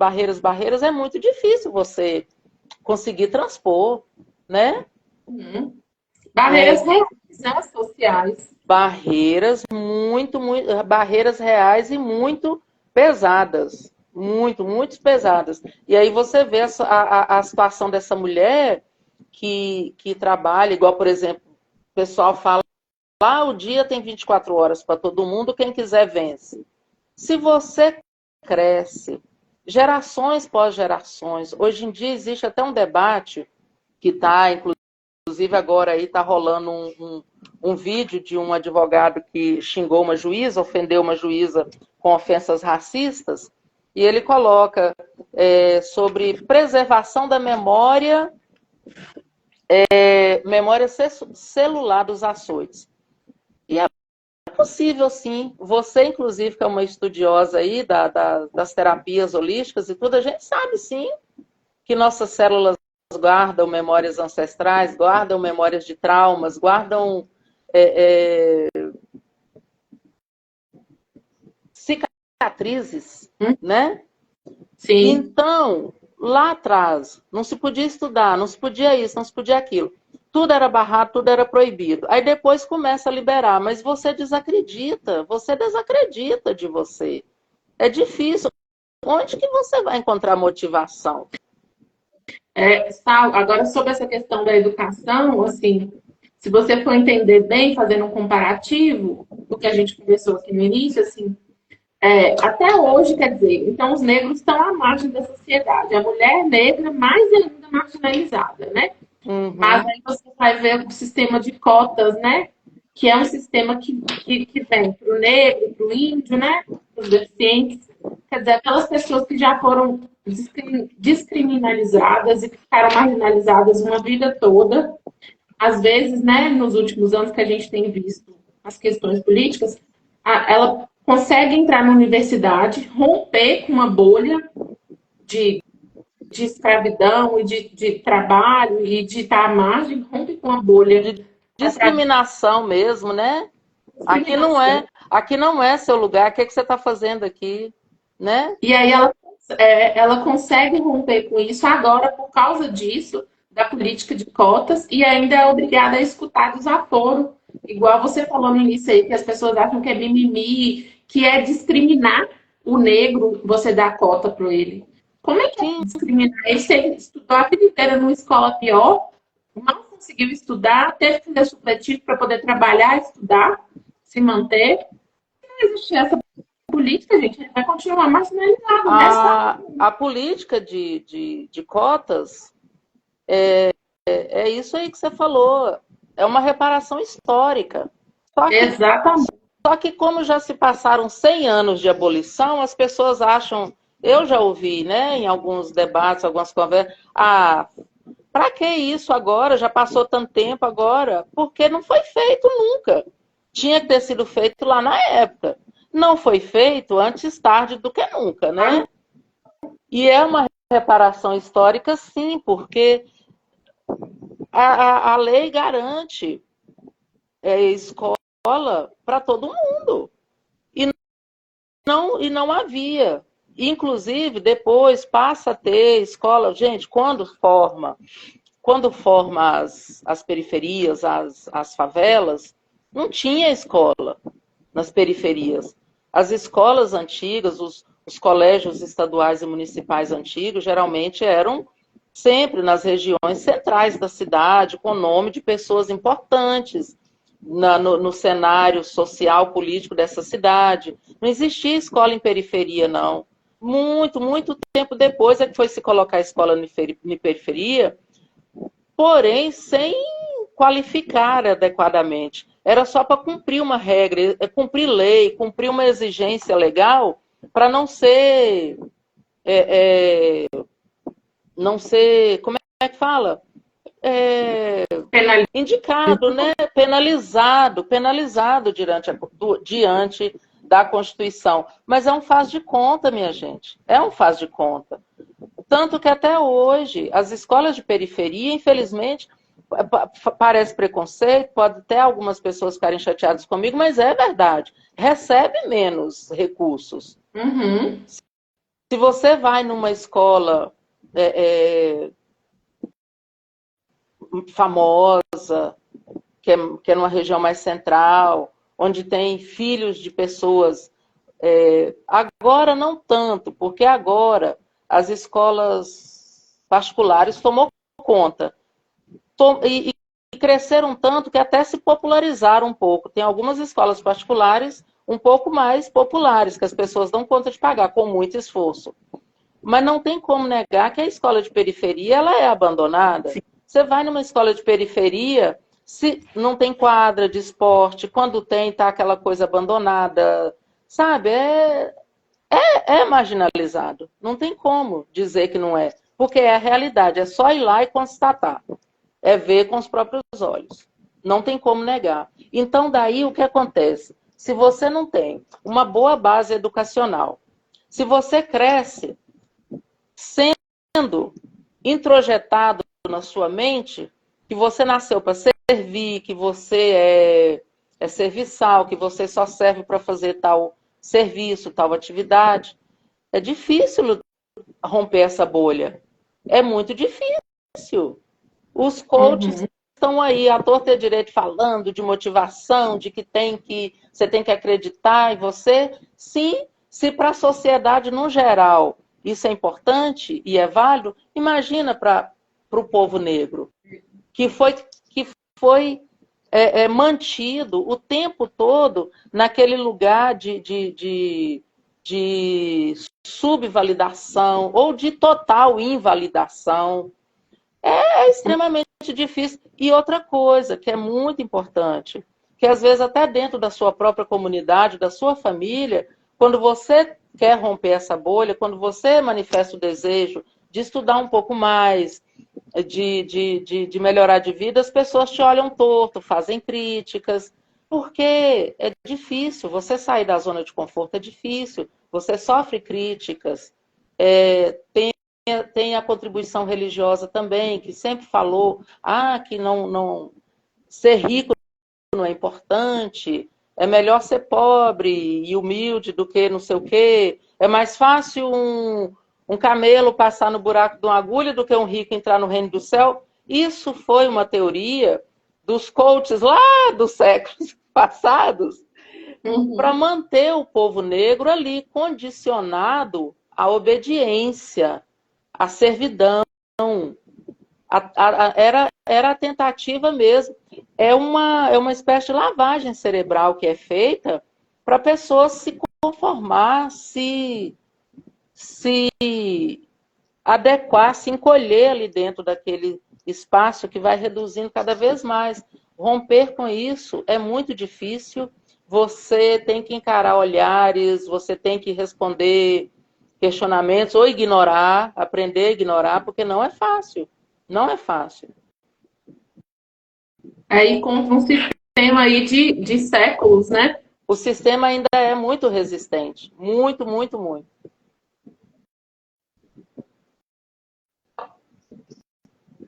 é muito difícil você conseguir transpor, né? Uhum. Barreiras reais, né, sociais. Barreiras reais e muito pesadas, muito pesadas. E aí você vê a situação dessa mulher que trabalha, igual, por exemplo, o pessoal fala, lá o dia tem 24 horas para todo mundo, quem quiser vence. Se você cresce, gerações pós gerações, hoje em dia existe até um debate que está, inclusive agora aí está rolando um vídeo de um advogado que xingou uma juíza, ofendeu uma juíza com ofensas racistas, e ele coloca sobre preservação da memória, memória celular dos açoites. E é possível, sim. Você, inclusive, que é uma estudiosa aí das terapias holísticas e tudo, a gente sabe, sim, que nossas células guardam memórias ancestrais, guardam memórias de traumas, guardam cicatrizes, né? Sim. Então, lá atrás, não se podia estudar, não se podia isso, não se podia aquilo. Tudo era barrado, tudo era proibido. Aí depois começa a liberar, mas você desacredita de você. É difícil. Onde que você vai encontrar motivação? Sal, agora sobre essa questão da educação, assim, se você for entender bem, fazendo um comparativo do que a gente conversou aqui no início, assim, até hoje, quer dizer, então os negros estão à margem da sociedade. A mulher negra mais ainda marginalizada, né? Uhum. Mas aí você vai ver o sistema de cotas, né? Que é um sistema que vem para o negro, para o índio, né? Para os deficientes. Quer dizer, aquelas pessoas que já foram descriminalizadas e que ficaram marginalizadas uma vida toda. Às vezes, né, nos últimos anos que a gente tem visto as questões políticas, ela consegue entrar na universidade, romper com uma bolha de escravidão e de trabalho e de estar à margem, rompe com uma bolha de discriminação mesmo, né? Aqui não é seu lugar, o que, é que você está fazendo aqui, né? E aí ela consegue romper com isso agora por causa disso, da política de cotas, e ainda é obrigada a escutar desaforo, igual você falou no início aí, que as pessoas acham que é mimimi, que é discriminar o negro, você dar cota para ele. Como é que é discriminar? Ele estudou a vida inteira numa escola pior, não conseguiu estudar, teve que fazer supletivo para poder trabalhar, estudar, se manter. Não existe essa política, gente, ele vai continuar marginalizado. A política de cotas é isso aí que você falou. É uma reparação histórica. Exatamente. Só que como já se passaram 100 anos de abolição, as pessoas acham... Eu já ouvi, né, em alguns debates, algumas conversas, para que isso agora? Já passou tanto tempo agora? Porque não foi feito nunca. Tinha que ter sido feito lá na época. Não foi feito antes tarde do que nunca, né? E é uma reparação histórica, sim, porque a lei garante escola para todo mundo. E não havia. Inclusive, depois passa a ter escola. Gente, quando forma as periferias, as favelas, não tinha escola nas periferias. As escolas antigas, os colégios estaduais e municipais antigos, geralmente eram sempre nas regiões centrais da cidade, com nome de pessoas importantes no cenário social, político dessa cidade. Não existia escola em periferia, não. Muito tempo depois é que foi se colocar a escola em periferia, porém sem qualificar adequadamente. Era só para cumprir uma regra, cumprir lei, cumprir uma exigência legal, para não ser não ser, como é que fala? Indicado, né? Penalizado diante da Constituição. Mas é um faz de conta, minha gente. É um faz de conta. Tanto que até hoje, as escolas de periferia, infelizmente, parece preconceito, pode até algumas pessoas ficarem chateadas comigo, mas é verdade. Recebe menos recursos. Uhum. Se você vai numa escola famosa, que é numa região mais central, onde tem filhos de pessoas. Agora não tanto, porque agora as escolas particulares tomou conta. E cresceram tanto que até se popularizaram um pouco. Tem algumas escolas particulares um pouco mais populares, que as pessoas dão conta de pagar com muito esforço. Mas não tem como negar que a escola de periferia ela é abandonada. Sim. Você vai numa escola de periferia, se não tem quadra de esporte, quando tem, tá aquela coisa abandonada, sabe? É marginalizado. Não tem como dizer que não é. Porque é a realidade, é só ir lá e constatar. É ver com os próprios olhos. Não tem como negar. Então, daí o que acontece? Se você não tem uma boa base educacional, se você cresce sendo introjetado na sua mente que você nasceu para servir, que você é serviçal, que você só serve para fazer tal serviço, tal atividade, é difícil romper essa bolha. É muito difícil. Os coaches estão aí, à torta e à direita, falando de motivação, de que você tem que acreditar em você. Sim, se para a sociedade no geral isso é importante e é válido, imagina para o povo negro, que foi mantido o tempo todo naquele lugar de subvalidação ou de total invalidação. É extremamente difícil. E outra coisa que é muito importante, que às vezes até dentro da sua própria comunidade, da sua família, quando você quer romper essa bolha, quando você manifesta o desejo de estudar um pouco mais, de melhorar de vida, as pessoas te olham torto, fazem críticas, porque é difícil, você sair da zona de conforto é difícil, você sofre críticas, tem a contribuição religiosa também, que sempre falou que não ser rico não é importante, é melhor ser pobre e humilde do que não sei o quê, é mais fácil um camelo passar no buraco de uma agulha do que um rico entrar no reino do céu. Isso foi uma teoria dos coaches lá dos séculos passados, para manter o povo negro ali condicionado à obediência, à servidão. Era a tentativa mesmo. É uma espécie de lavagem cerebral que é feita para a pessoa se conformar, se adequar, se encolher ali dentro daquele espaço que vai reduzindo cada vez mais. Romper com isso é muito difícil. Você tem que encarar olhares, você tem que responder questionamentos ou ignorar, aprender a ignorar, porque não é fácil. Não é fácil. Aí contra um sistema aí de séculos, né? O sistema ainda é muito resistente. Muito, muito, muito.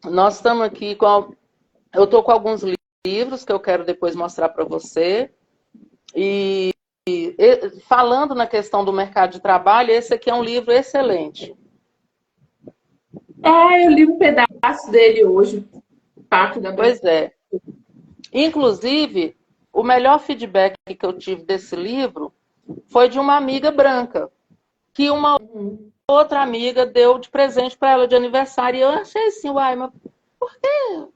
Nós estamos aqui eu estou com alguns livros que eu quero depois mostrar para você. E falando na questão do mercado de trabalho, esse aqui é um livro excelente. Eu li um pedaço dele hoje. Parte da Pois é. Inclusive, o melhor feedback que eu tive desse livro foi de uma amiga branca, que uma outra amiga deu de presente para ela de aniversário. E eu achei assim, uai, mas por que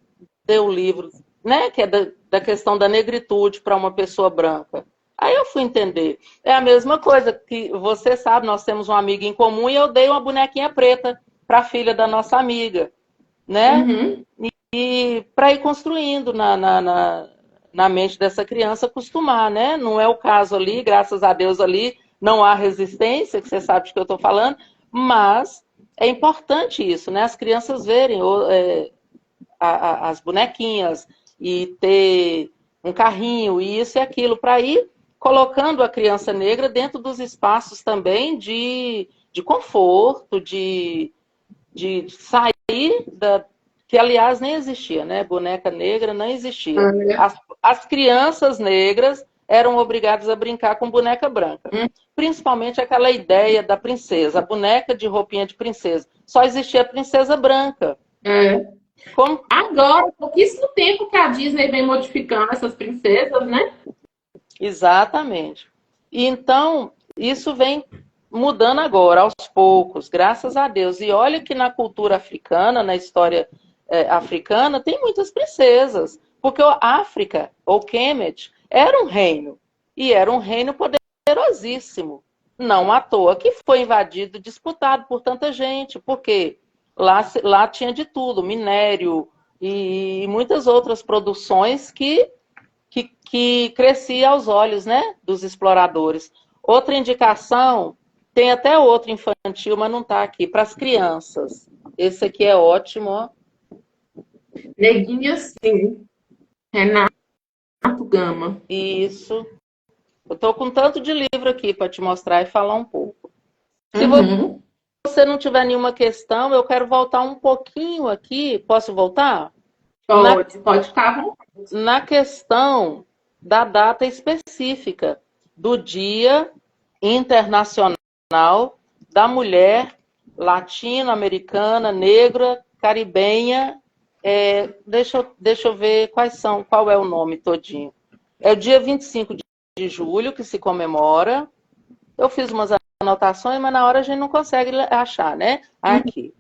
deu o livro, né? Que é da questão da negritude para uma pessoa branca. Aí eu fui entender. É a mesma coisa que você sabe, nós temos uma amiga em comum e eu dei uma bonequinha preta para a filha da nossa amiga, né? E para ir construindo na mente dessa criança acostumar, né? Não é o caso ali, graças a Deus ali não há resistência, que você sabe de que eu estou falando, Mas é importante isso, né? As crianças verem as bonequinhas e ter um carrinho, e isso e aquilo, para ir colocando a criança negra dentro dos espaços também de conforto, de sair da. Que, aliás, nem existia, né? Boneca negra não existia. As crianças negras eram obrigadas a brincar com boneca branca. Principalmente aquela ideia da princesa, a boneca de roupinha de princesa. Só existia a princesa branca. Como... Agora, pouquíssimo tempo que a Disney vem modificando essas princesas, né? Exatamente. E então, isso vem mudando agora, aos poucos, graças a Deus. E olha que na cultura africana, na história africana, tem muitas princesas. Porque a África, ou Kemet, era um reino. E era um reino poderosíssimo. Não à toa que foi invadido e disputado por tanta gente. Porque lá tinha de tudo, minério e muitas outras produções que crescia aos olhos, né, dos exploradores. Outra indicação, tem até outro infantil, mas não está aqui, para as crianças. Esse aqui é ótimo, ó. Neguinha, sim. Renato Gama. Isso. Eu estou com tanto de livro aqui para te mostrar e falar um pouco. Se você não tiver nenhuma questão, eu quero voltar um pouquinho aqui. Posso voltar? Pode ficar. Na questão da data específica do Dia Internacional da Mulher Latino-Americana, Negra, Caribenha. Deixa eu ver qual é o nome todinho. É o dia 25 de julho que se comemora. Eu fiz umas anotações, mas na hora a gente não consegue achar, né? Aqui.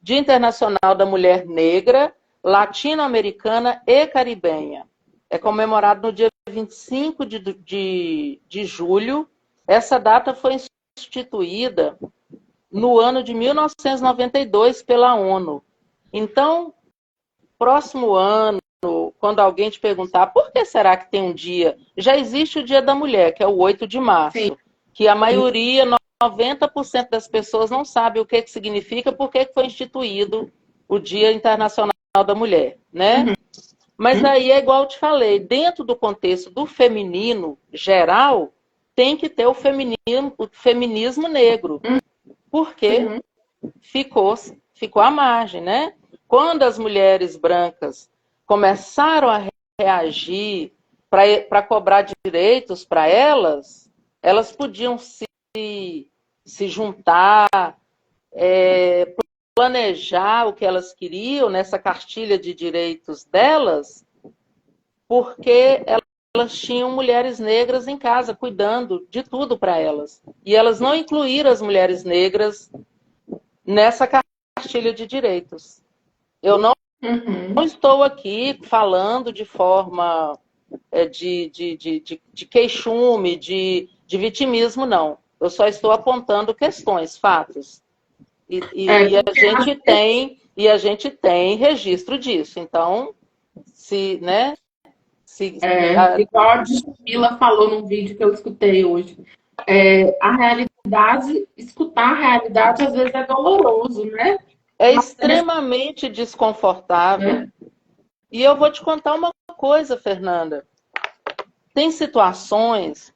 Dia Internacional da Mulher Negra, Latino-Americana e Caribenha. É comemorado no dia 25 de julho. Essa data foi instituída no ano de 1992 pela ONU. Então, próximo ano, quando alguém te perguntar por que será que tem um dia, já existe o Dia da Mulher, que é o 8 de março, sim, que a maioria, 90% das pessoas não sabe o que significa, por que foi instituído o Dia Internacional da Mulher, né? Mas aí é igual eu te falei, dentro do contexto do feminino geral, tem que ter o feminismo negro, porque ficou à margem, né? Quando as mulheres brancas começaram a reagir para cobrar direitos para elas podiam se juntar, planejar o que elas queriam nessa cartilha de direitos delas, porque elas tinham mulheres negras em casa, cuidando de tudo para elas. E elas não incluíram as mulheres negras nessa cartilha de direitos. Eu não estou aqui falando de forma de queixume, de vitimismo, não. Eu só estou apontando questões, fatos. E a gente tem registro disso. Então, igual a Jamila falou num vídeo que eu escutei hoje, a realidade, escutar a realidade às vezes é doloroso, né? É extremamente desconfortável. E eu vou te contar uma coisa, Fernanda. Tem situações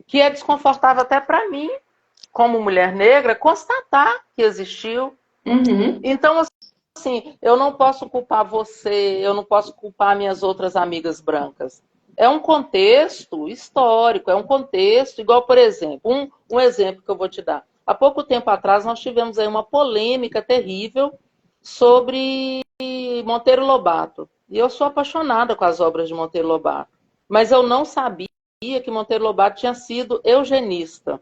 que é desconfortável até para mim, como mulher negra, constatar que existiu. Então, assim, eu não posso culpar você, eu não posso culpar minhas outras amigas brancas. É um contexto histórico, é um contexto, igual, por exemplo, um exemplo que eu vou te dar. Há pouco tempo atrás, nós tivemos aí uma polêmica terrível sobre Monteiro Lobato. E eu sou apaixonada com as obras de Monteiro Lobato. Mas eu não sabia que Monteiro Lobato tinha sido eugenista.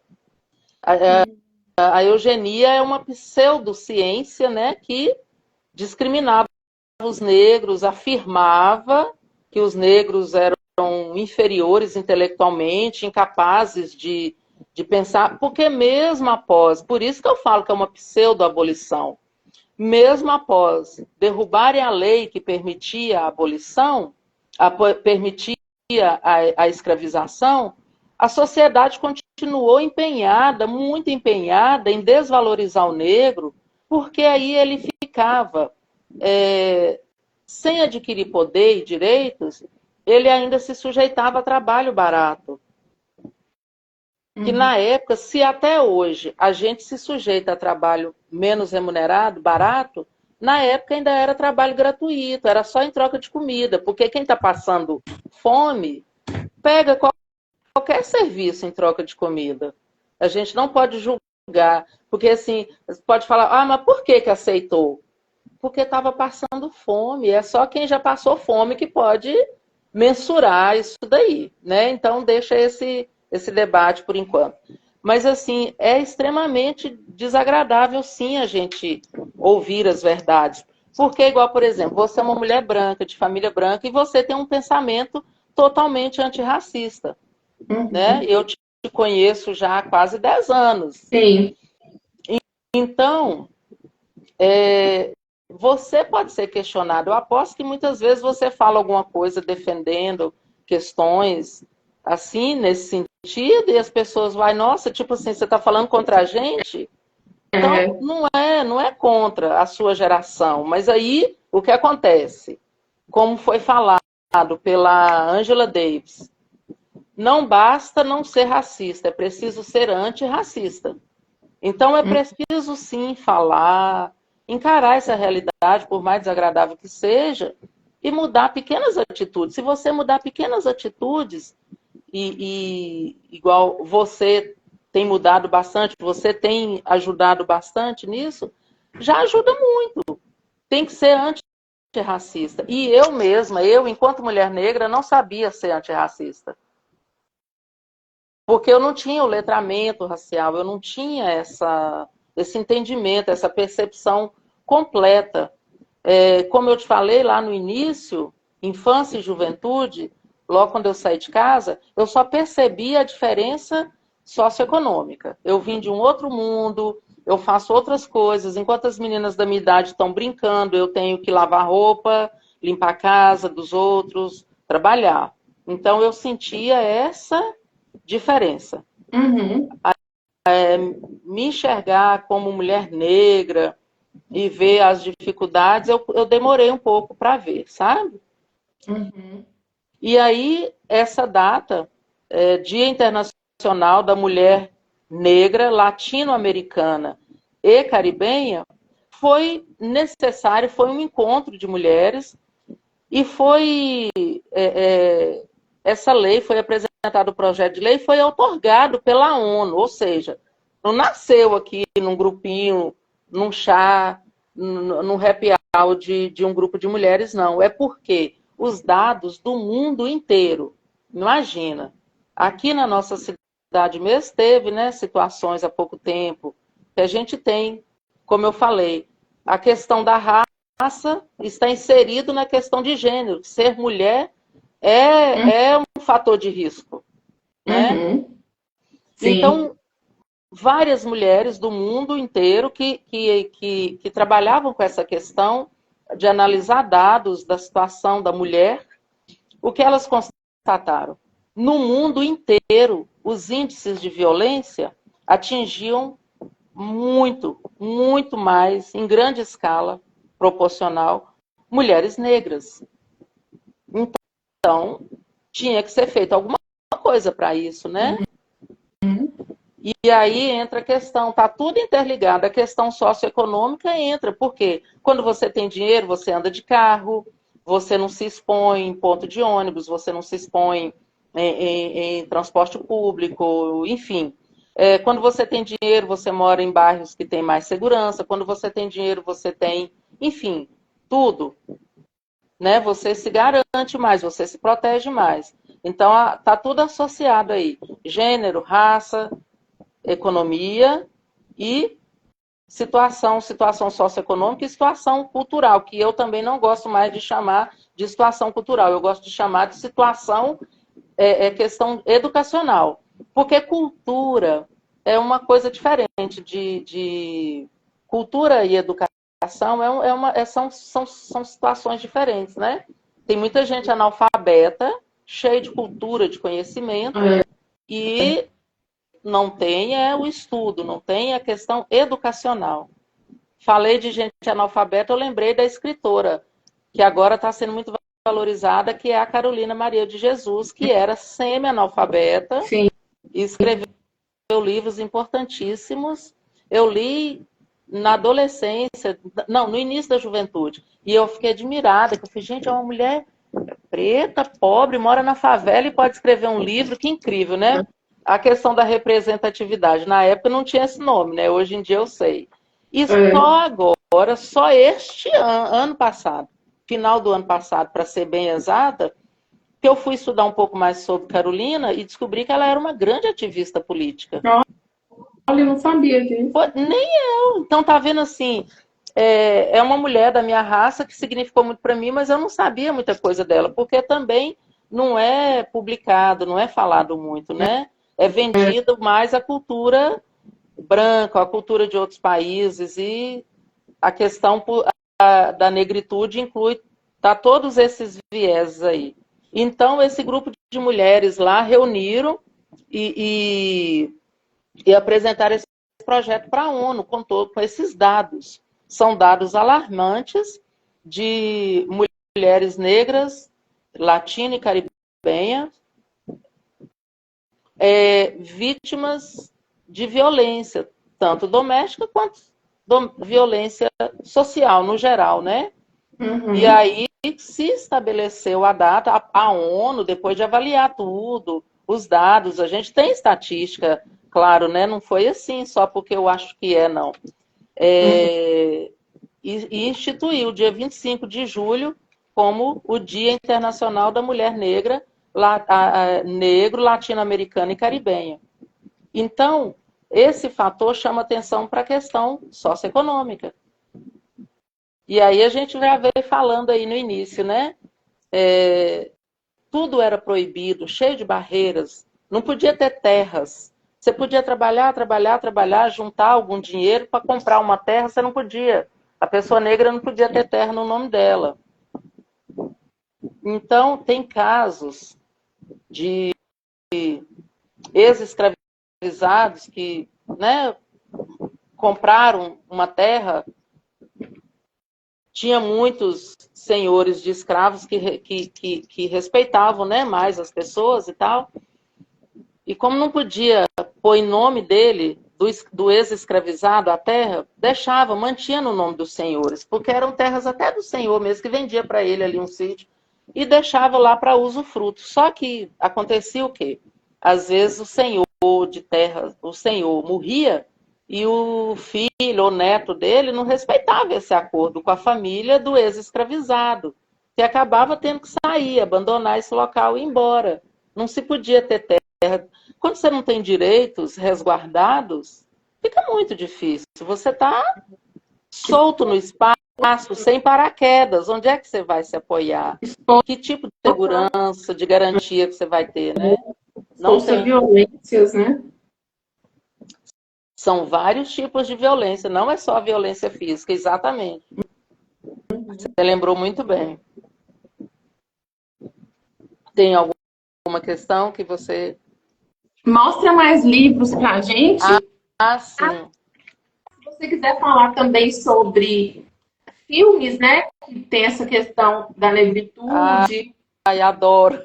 A eugenia é uma pseudociência, né, que discriminava os negros, afirmava que os negros eram inferiores intelectualmente, incapazes de pensar, porque mesmo após, por isso que eu falo que é uma pseudo-abolição, mesmo após derrubarem a lei que permitia a abolição, permitia a escravização, a sociedade continuou empenhada, muito empenhada em desvalorizar o negro, porque aí ele ficava sem adquirir poder e direitos, ele ainda se sujeitava a trabalho barato. Que na época, se até hoje a gente se sujeita a trabalho menos remunerado, barato, na época ainda era trabalho gratuito, era só em troca de comida, porque quem está passando fome pega qualquer serviço em troca de comida. A gente não pode julgar, porque assim, pode falar, mas por que aceitou? Porque estava passando fome, é só quem já passou fome que pode mensurar isso daí, né? Então deixa esse debate por enquanto. Mas assim, é extremamente desagradável sim a gente ouvir as verdades. Porque igual, por exemplo, você é uma mulher branca, de família branca, e você tem um pensamento totalmente antirracista. Né? Eu te conheço já há quase 10 anos. Sim. Então, você pode ser questionado. Eu aposto que muitas vezes você fala alguma coisa defendendo questões assim, nesse sentido, e as pessoas vão, nossa, tipo assim, você está falando contra a gente? Então, não é contra a sua geração. Mas aí, o que acontece? Como foi falado pela Angela Davis, não basta não ser racista, é preciso ser antirracista. Então, é preciso, sim, falar, encarar essa realidade, por mais desagradável que seja, e mudar pequenas atitudes. Se você mudar pequenas atitudes, e igual você tem mudado bastante, você tem ajudado bastante nisso, já ajuda muito. Tem que ser antirracista. E eu mesma, enquanto mulher negra, não sabia ser antirracista. Porque eu não tinha o letramento racial, eu não tinha esse entendimento, essa percepção completa. Como eu te falei lá no início, infância e juventude, logo quando eu saí de casa, eu só percebi a diferença socioeconômica. Eu vim de um outro mundo, eu faço outras coisas. Enquanto as meninas da minha idade estão brincando, eu tenho que lavar roupa, limpar a casa dos outros, trabalhar. Então eu sentia essa diferença. Me enxergar como mulher negra e ver as dificuldades, eu demorei um pouco para ver, sabe? E aí, essa data, Dia Internacional da Mulher Negra, Latino-Americana e Caribenha, foi necessário, foi um encontro de mulheres e foi essa lei foi apresentado o projeto de lei, foi outorgado pela ONU, ou seja, não nasceu aqui num grupinho, num chá, num happy hour de um grupo de mulheres, não. É porque os dados do mundo inteiro, imagina, aqui na nossa cidade mesmo teve, né, situações há pouco tempo, que a gente tem, como eu falei, a questão da raça está inserido na questão de gênero, ser mulher é um fator de risco, né? Então, várias mulheres do mundo inteiro que trabalhavam com essa questão de analisar dados da situação da mulher, o que elas constataram? No mundo inteiro, os índices de violência atingiam muito, muito mais, em grande escala, proporcional, mulheres negras. Então, tinha que ser feita alguma coisa para isso, né? E aí entra a questão, tá tudo interligado, a questão socioeconômica entra, porque quando você tem dinheiro, você anda de carro, você não se expõe em ponto de ônibus, você não se expõe em transporte público, enfim. Quando você tem dinheiro, você mora em bairros que tem mais segurança, quando você tem dinheiro, você tem, enfim, tudo. Né? Você se garante mais, você se protege mais. Então, tá tudo associado aí. Gênero, raça, economia e situação socioeconômica e situação cultural, que eu também não gosto mais de chamar de situação cultural, eu gosto de chamar de situação, questão educacional. Porque cultura é uma coisa diferente de cultura e educação. São situações diferentes, né? Tem muita gente analfabeta, cheia de cultura, de conhecimento, E não tem o estudo, não tem a questão educacional. Falei de gente analfabeta, eu lembrei da escritora, que agora está sendo muito valorizada, que é a Carolina Maria de Jesus, que era semi-analfabeta Sim. e escreveu livros importantíssimos. Eu li na adolescência, não, no início da juventude, e eu fiquei admirada, que eu falei, gente, é uma mulher preta, pobre, mora na favela e pode escrever um livro, que incrível, né? A questão da representatividade. Na época não tinha esse nome, né? Hoje em dia eu sei. E só agora, só este ano passado, final do ano passado, para ser bem exata, que eu fui estudar um pouco mais sobre Carolina e descobri que ela era uma grande ativista política. Olha, eu não sabia disso. Pô, nem eu. Então, tá vendo assim, é uma mulher da minha raça que significou muito para mim, mas eu não sabia muita coisa dela, porque também não é publicado, não é falado muito, né? É vendido mais a cultura branca, a cultura de outros países, e a questão da negritude inclui todos esses vieses aí. Então, esse grupo de mulheres lá reuniram e apresentaram esse projeto para a ONU com esses dados. São dados alarmantes de mulheres negras, latina e caribenha, vítimas de violência, tanto doméstica quanto violência social, no geral, né? Uhum. E aí se estabeleceu a data, a ONU, depois de avaliar tudo, os dados, a gente tem estatística, claro, né? Não foi assim, só porque eu acho que não. E instituiu o dia 25 de julho como o Dia Internacional da Mulher Negra, negro, latino-americana e caribenha. Então, esse fator chama atenção para a questão socioeconômica. E aí a gente já veio falando aí no início, né? Tudo era proibido, cheio de barreiras. Não podia ter terras. Você podia trabalhar, juntar algum dinheiro para comprar uma terra, você não podia. A pessoa negra não podia ter terra no nome dela. Então, tem casos de ex-escravizados que, né, compraram uma terra. Tinha muitos senhores de escravos que respeitavam, né, mais as pessoas e tal. E como não podia pôr em nome dele, do ex-escravizado, a terra, mantinha no nome dos senhores, porque eram terras até do senhor mesmo, que vendia para ele ali um sítio, e deixava lá para usufruto. Só que acontecia o quê? Às vezes o senhor de terra, o senhor morria, e o filho ou neto dele não respeitava esse acordo com a família do ex-escravizado, que acabava tendo que sair, abandonar esse local e ir embora. Não se podia ter terra. Quando você não tem direitos resguardados, fica muito difícil. Você está solto no espaço, sem paraquedas. Onde é que você vai se apoiar? Que tipo de segurança, de garantia que você vai ter, né? Não tem violências, né? São vários tipos de violência, não é só a violência física, exatamente. Você lembrou muito bem. Tem alguma questão que você... Mostra mais livros pra gente. Sim. Se você quiser falar também sobre filmes, né? Que tem essa questão da negritude. Adoro.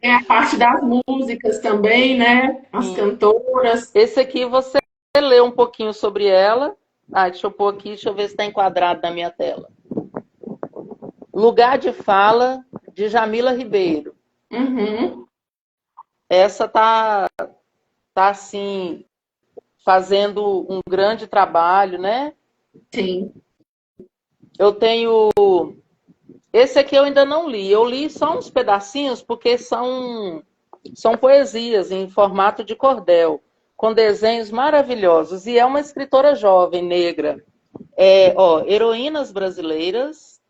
Tem a parte das músicas também, né? As cantoras. Esse aqui você leu um pouquinho sobre ela. Deixa eu pôr aqui, deixa eu ver se está enquadrado na minha tela. Lugar de Fala, de Jamila Ribeiro. Uhum. Essa tá assim, fazendo um grande trabalho, né? Sim. Eu tenho... Esse aqui eu ainda não li. Eu li só uns pedacinhos, porque são poesias em formato de cordel, com desenhos maravilhosos. E é uma escritora jovem, negra. Heroínas Brasileiras.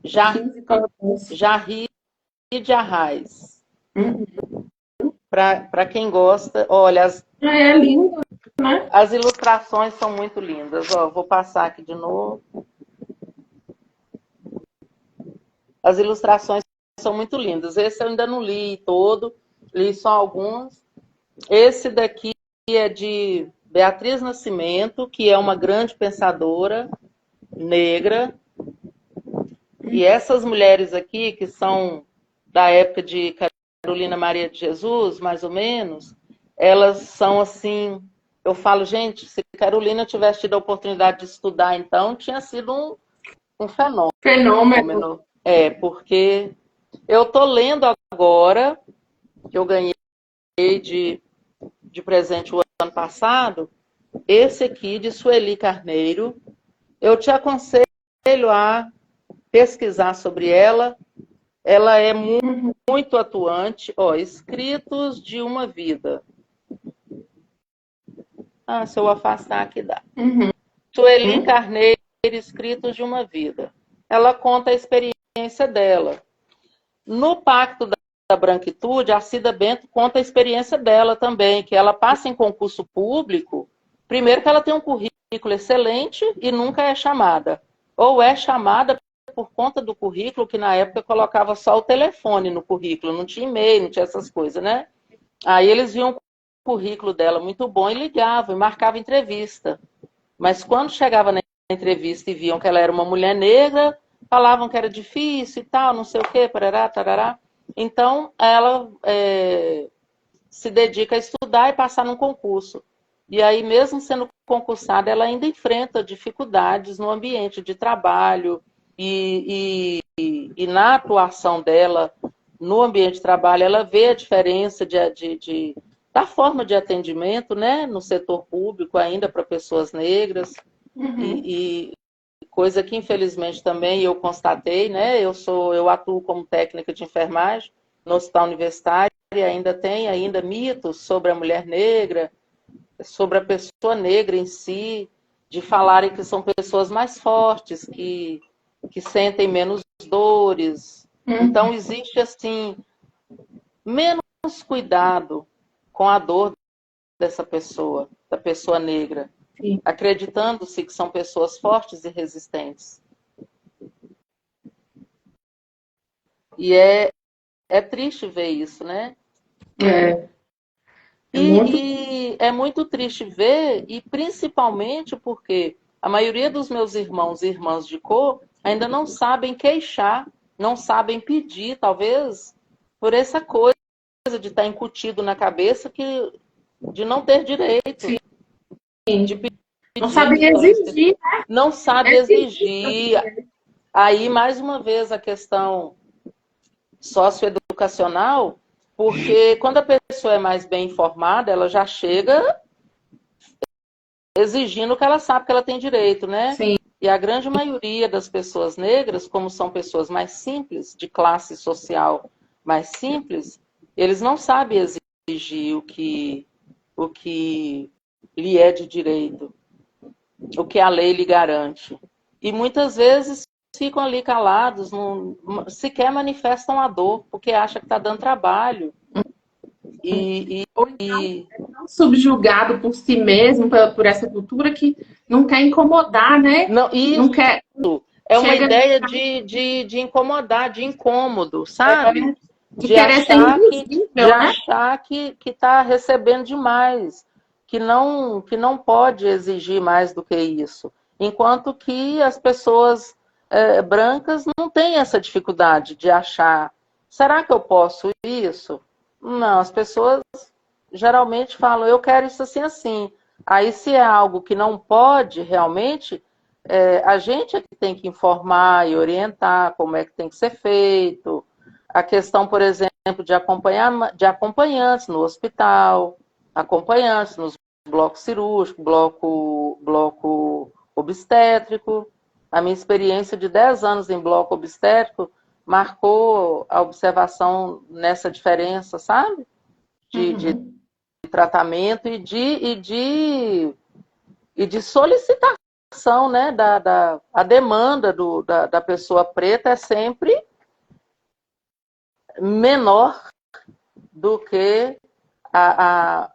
Jarri de Arraes. Uhum. Para quem gosta, olha, É lindo, né? As ilustrações são muito lindas. Vou passar aqui de novo. As ilustrações são muito lindas. Esse eu ainda não li todo, li só alguns. Esse daqui é de Beatriz Nascimento, que é uma grande pensadora negra. E essas mulheres aqui, que são da época de Carolina Maria de Jesus, mais ou menos, elas são assim... Eu falo, gente, se Carolina tivesse tido a oportunidade de estudar, então, tinha sido um fenômeno. Fenômeno. Porque eu estou lendo agora, que eu ganhei de presente o ano passado, esse aqui de Sueli Carneiro. Eu te aconselho a pesquisar sobre ela. Ela é muito atuante. Escritos de uma vida. Se eu afastar aqui dá. Sueli Carneiro, Escritos de uma Vida. Ela conta a experiência dela. No Pacto da Branquitude, a Cida Bento conta a experiência dela também, que ela passa em concurso público, primeiro que ela tem um currículo excelente e nunca é chamada. Ou é chamada por conta do currículo, que na época colocava só o telefone no currículo, não tinha e-mail, não tinha essas coisas, né? Aí eles viam o currículo dela muito bom e ligavam, e marcavam entrevista. Mas quando chegava na entrevista e viam que ela era uma mulher negra, falavam que era difícil e tal, não sei o quê, parará, tarará. Então, ela se dedica a estudar e passar num concurso. E aí, mesmo sendo concursada, ela ainda enfrenta dificuldades no ambiente de trabalho e na atuação dela no ambiente de trabalho, ela vê a diferença da forma de atendimento, né, no setor público ainda para pessoas negras. E coisa que infelizmente também eu constatei, né? Eu atuo como técnica de enfermagem no hospital universitário e ainda tem mitos sobre a mulher negra, sobre a pessoa negra em si, de falarem que são pessoas mais fortes, que sentem menos dores. Então existe assim menos cuidado com a dor dessa pessoa, da pessoa negra. Sim. Acreditando-se que são pessoas fortes e resistentes. E é triste ver isso, né? E é muito triste ver, e principalmente porque a maioria dos meus irmãos e irmãs de cor ainda não sabem queixar, não sabem pedir, talvez por essa coisa de estar incutido na cabeça de não ter direito. Sim. De pedir, não sabe exigir, né? Não sabe exigir. Aí, mais uma vez, a questão socioeducacional, porque quando a pessoa é mais bem informada, ela já chega exigindo que ela sabe que ela tem direito, né? Sim. E a grande maioria das pessoas negras, como são pessoas mais simples, de classe social mais simples, eles não sabem exigir o que lhe é de direito, o que a lei lhe garante. E muitas vezes ficam ali calados, sequer manifestam a dor, porque acham que está dando trabalho. Ou então é tão subjugado por si mesmo, por essa cultura, que não quer incomodar, né? Não quer. É uma ideia de incomodar, de incômodo, sabe? De querer ser invisível, de achar que está recebendo demais, que não pode exigir mais do que isso. Enquanto que as pessoas brancas não têm essa dificuldade de achar, será que eu posso isso? Não, as pessoas geralmente falam, eu quero isso assim, assim. Aí, se é algo que não pode realmente, a gente é que tem que informar e orientar como é que tem que ser feito. A questão, por exemplo, de acompanhantes no hospital, acompanhantes nos blocos cirúrgicos, bloco obstétrico. A minha experiência de 10 anos em bloco obstétrico marcou a observação nessa diferença, sabe? De tratamento e de solicitação, né? A demanda da pessoa preta é sempre menor do que a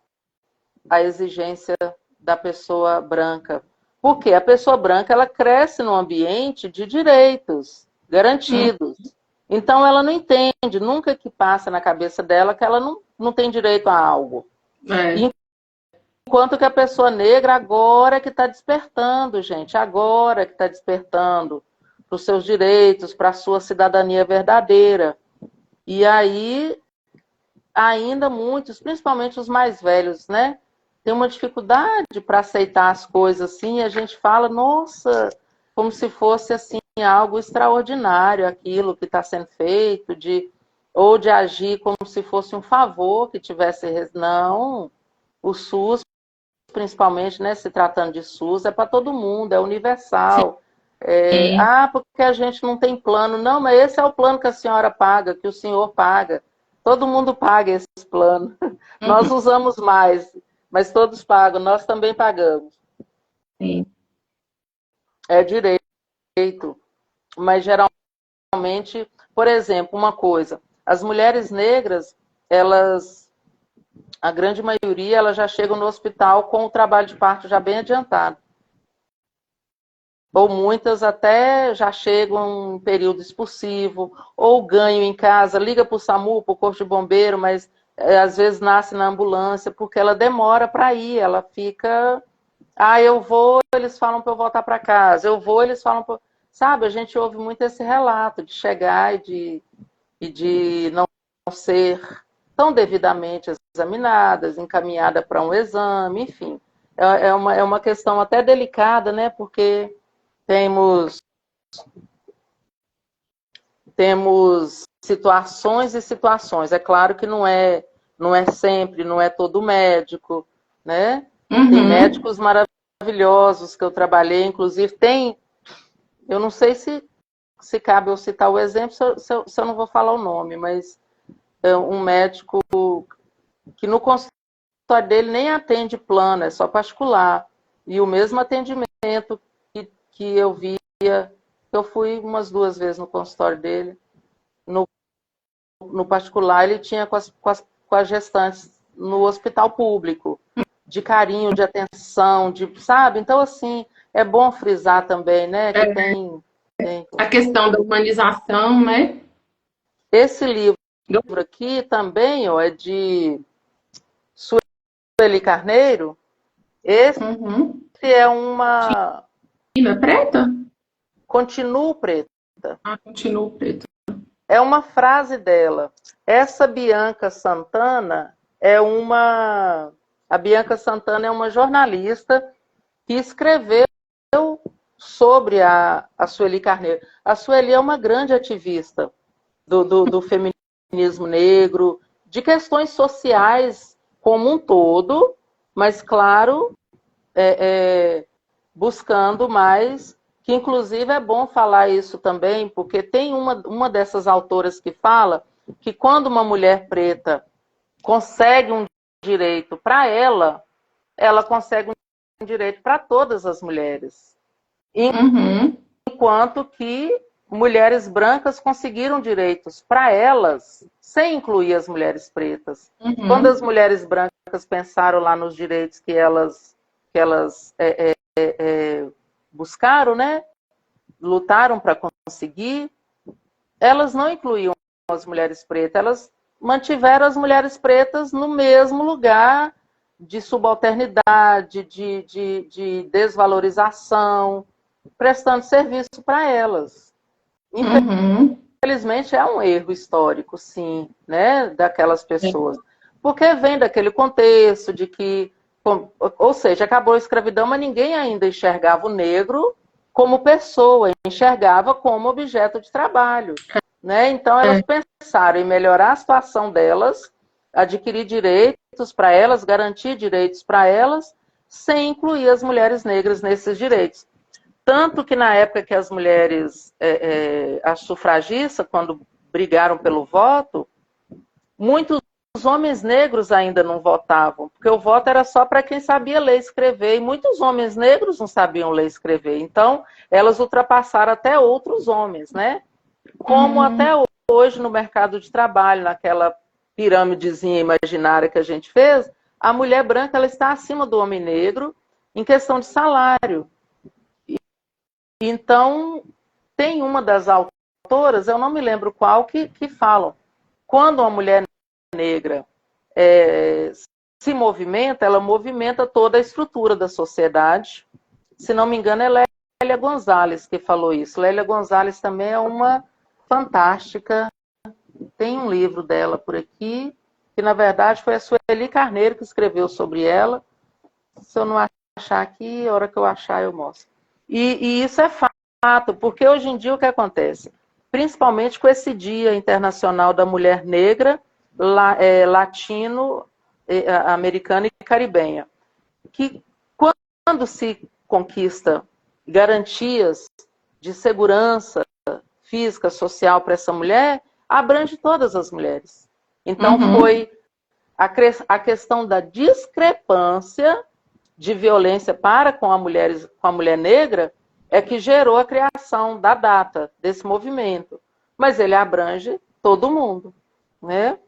exigência da pessoa branca. Porque a pessoa branca, ela cresce num ambiente de direitos garantidos. Então, ela não entende, nunca que passa na cabeça dela que ela não tem direito a algo. É. Enquanto que a pessoa negra agora que está despertando, gente, agora que está despertando para os seus direitos, para a sua cidadania verdadeira. E aí, ainda muitos, principalmente os mais velhos, né, tem uma dificuldade para aceitar as coisas assim, e a gente fala, nossa, como se fosse assim algo extraordinário aquilo que está sendo feito, ou de agir como se fosse um favor que tivesse. Não, o SUS, principalmente, né, se tratando de SUS, é para todo mundo, é universal. Porque a gente não tem plano. Não, mas esse é o plano que a senhora paga, que o senhor paga. Todo mundo paga esse plano. Nós usamos mais, mas todos pagam, nós também pagamos. Sim. É direito. Mas geralmente, por exemplo, uma coisa, as mulheres negras, elas, a grande maioria, elas já chegam no hospital com o trabalho de parto já bem adiantado. Ou muitas até já chegam em período expulsivo, ou ganham em casa, liga para o SAMU, para o Corpo de Bombeiro, mas às vezes nasce na ambulância, porque ela demora para ir, ela fica... eu vou, eles falam para eu voltar para casa, eu vou, eles falam para... Sabe, a gente ouve muito esse relato de chegar e de não ser tão devidamente examinadas, encaminhada para um exame, enfim. É uma questão até delicada, né, porque temos situações e situações. É claro que não é sempre, não é todo médico, né? Tem médicos maravilhosos que eu trabalhei, inclusive eu não sei se cabe eu citar o exemplo, se eu não vou falar o nome, mas é um médico que no consultório dele nem atende plano, é só particular. E o mesmo atendimento que eu via, eu fui umas 2 vezes no consultório dele, no particular, ele tinha com as gestantes no hospital público, de carinho, de atenção, sabe? Então, assim, é bom frisar também, né, que tem... A questão da humanização, né? Esse livro aqui também, ó, é de Sueli Carneiro. Esse é uma... É preta? Continuo Preta. Continuo preta. É uma frase dela. Essa Bianca Santana A Bianca Santana é uma jornalista que escreveu sobre a Sueli Carneiro. A Sueli é uma grande ativista do feminismo negro, de questões sociais como um todo, mas, claro, buscando mais, que inclusive é bom falar isso também, porque tem uma dessas autoras que fala que quando uma mulher preta consegue um direito para ela consegue um direito para todas as mulheres. Enquanto que mulheres brancas conseguiram direitos para elas, sem incluir as mulheres pretas. Quando as mulheres brancas pensaram lá nos direitos que elas buscaram, né? Lutaram para conseguir, elas não incluíam as mulheres pretas, elas mantiveram as mulheres pretas no mesmo lugar de subalternidade, de desvalorização, prestando serviço para elas. Infelizmente é um erro histórico, sim, né, daquelas pessoas. Porque vem daquele contexto de que, ou seja, acabou a escravidão, mas ninguém ainda enxergava o negro como pessoa, enxergava como objeto de trabalho. Né? Então, elas pensaram em melhorar a situação delas, adquirir direitos para elas, garantir direitos para elas, sem incluir as mulheres negras nesses direitos. Tanto que na época que as mulheres, as sufragistas, quando brigaram pelo voto, muitos homens negros ainda não votavam, porque o voto era só para quem sabia ler e escrever, e muitos homens negros não sabiam ler e escrever. Então, elas ultrapassaram até outros homens, né? Como até hoje no mercado de trabalho, naquela pirâmidezinha imaginária que a gente fez, a mulher branca ela está acima do homem negro em questão de salário. Então, tem uma das autoras, eu não me lembro qual, que falam, quando uma mulher negra se movimenta, ela movimenta toda a estrutura da sociedade. Se não me engano, é Lélia Gonzalez que falou isso. Lélia Gonzalez também é uma fantástica. Tem um livro dela por aqui, que na verdade foi a Sueli Carneiro que escreveu sobre ela. Se eu não achar aqui, a hora que eu achar eu mostro. E isso é fato, porque hoje em dia o que acontece? Principalmente com esse Dia Internacional da Mulher Negra, latino-americana e caribenha, que quando se conquista garantias de segurança física, social para essa mulher, abrange todas as mulheres. Então foi a questão da discrepância de violência para com a mulher negra é que gerou a criação da data, desse movimento. Mas ele abrange todo mundo, né?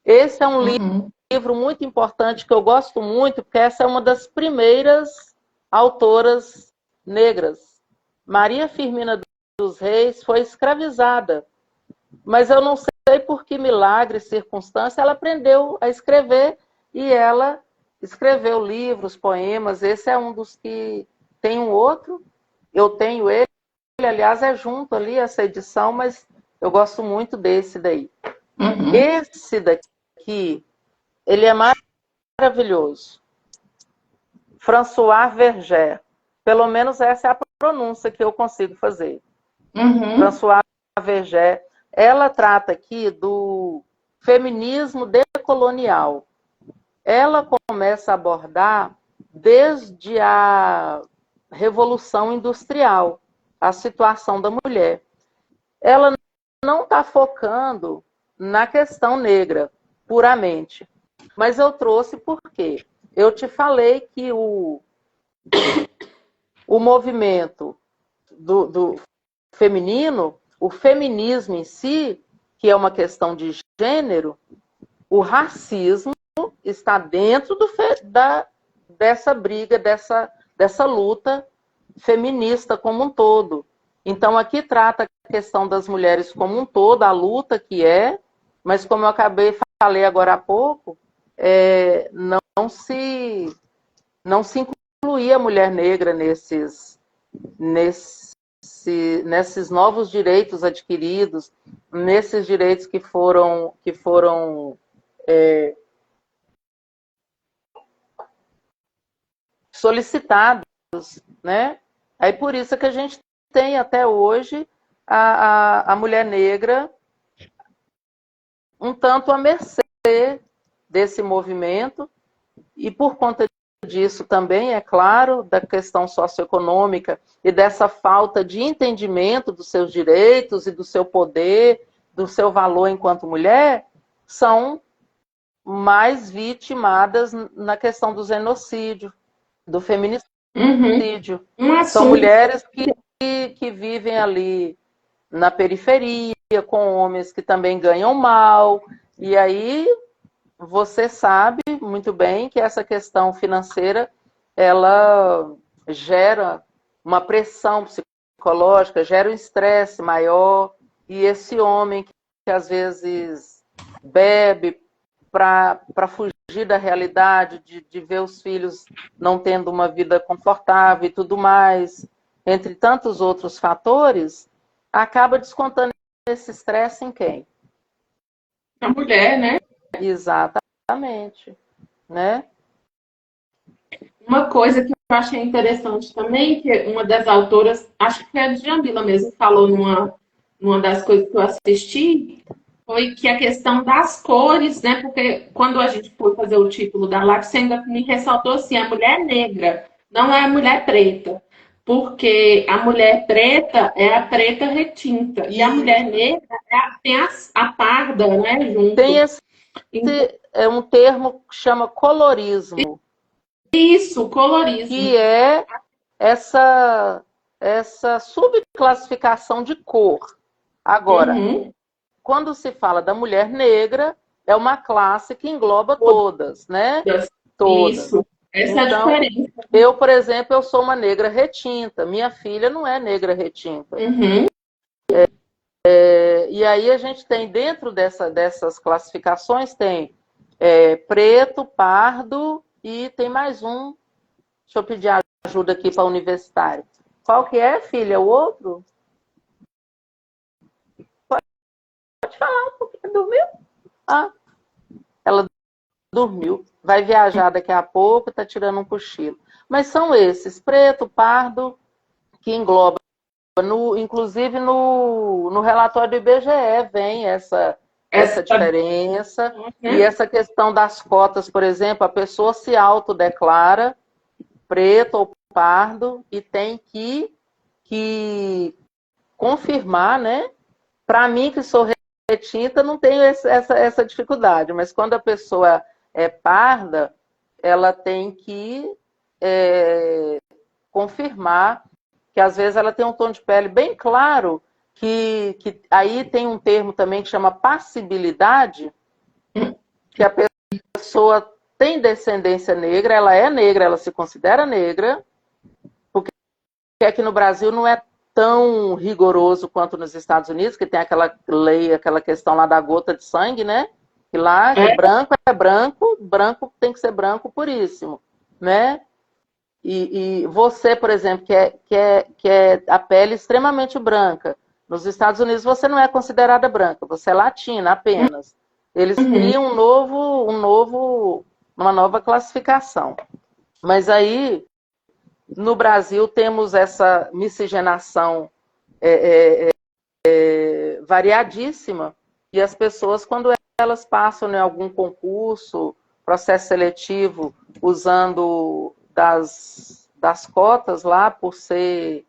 Esse é um livro muito importante que eu gosto muito, porque essa é uma das primeiras autoras negras. Maria Firmina dos Reis foi escravizada, mas eu não sei por que milagre, circunstância, ela aprendeu a escrever e ela escreveu livros, poemas. Esse é um dos que tem um outro, eu tenho ele, aliás, é junto ali essa edição, mas eu gosto muito desse daí. Esse daqui, ele é maravilhoso. Françoise Verger. Pelo menos essa é a pronúncia que eu consigo fazer. Françoise Verger. Ela trata aqui do feminismo decolonial. Ela começa a abordar desde a Revolução Industrial, a situação da mulher. Ela não está focando na questão negra, puramente. Mas eu trouxe porque eu te falei que o movimento do feminino, o feminismo em si, que é uma questão de gênero, o racismo está dentro dessa briga, dessa luta feminista como um todo. Então, aqui trata a questão das mulheres como um todo, a luta que é, mas como eu falei agora há pouco, não se incluía a mulher negra nesses novos direitos adquiridos, nesses direitos que foram solicitados, né? Aí por isso que a gente tem até hoje a mulher negra um tanto à mercê desse movimento, e por conta disso também, é claro, da questão socioeconômica e dessa falta de entendimento dos seus direitos e do seu poder, do seu valor enquanto mulher, são mais vitimadas na questão do genocídio, do feminicídio. São mulheres que vivem ali na periferia, com homens que também ganham mal, e aí você sabe muito bem que essa questão financeira, ela gera uma pressão psicológica, gera um estresse maior, e esse homem que às vezes bebe para fugir da realidade, de ver os filhos não tendo uma vida confortável e tudo mais, entre tantos outros fatores, acaba descontando esse estresse em quem? A mulher, né? Exatamente, né? Uma coisa que eu achei interessante também, que uma das autoras, acho que foi a Djamila mesmo, falou numa das coisas que eu assisti, foi que a questão das cores, né? Porque quando a gente foi fazer o título da live, você ainda me ressaltou assim, a mulher negra, não é a mulher preta. Porque a mulher preta é a preta retinta. E a mulher negra tem a parda, né? Junto. Tem é um termo que chama colorismo. Isso, colorismo. Que é essa subclassificação de cor. Agora, quando se fala da mulher negra, é uma classe que engloba todas, né? Todas. Isso. Essa então, é a diferença. Eu, por exemplo, eu sou uma negra retinta. Minha filha não é negra retinta. E aí a gente tem, dentro dessas classificações, tem preto, pardo e tem mais um. Deixa eu pedir ajuda aqui para universitário. Qual que é, filha? O outro? Pode falar um pouquinho. Dormiu? Ah, ela dormiu. Vai viajar daqui a pouco, está tirando um cochilo. Mas são esses, preto, pardo, que engloba, inclusive no relatório do IBGE vem essa diferença. E essa questão das cotas, por exemplo, a pessoa se autodeclara preto ou pardo e tem que confirmar, né? Para mim, que sou retinta, não tenho essa dificuldade, mas quando a pessoa é parda, ela tem que confirmar que às vezes ela tem um tom de pele bem claro, que aí tem um termo também que chama passibilidade, que a pessoa tem descendência negra, ela se considera negra, porque aqui no Brasil não é tão rigoroso quanto nos Estados Unidos, que tem aquela lei, aquela questão lá da gota de sangue, né? Que lá branco é branco, branco tem que ser branco puríssimo, né? E você, por exemplo, que é a pele extremamente branca, nos Estados Unidos você não é considerada branca, você é latina apenas. Eles criam uma nova classificação. Mas aí, no Brasil, temos essa miscigenação variadíssima, e as pessoas, quando elas passam em algum concurso, processo seletivo, usando das cotas lá, por ser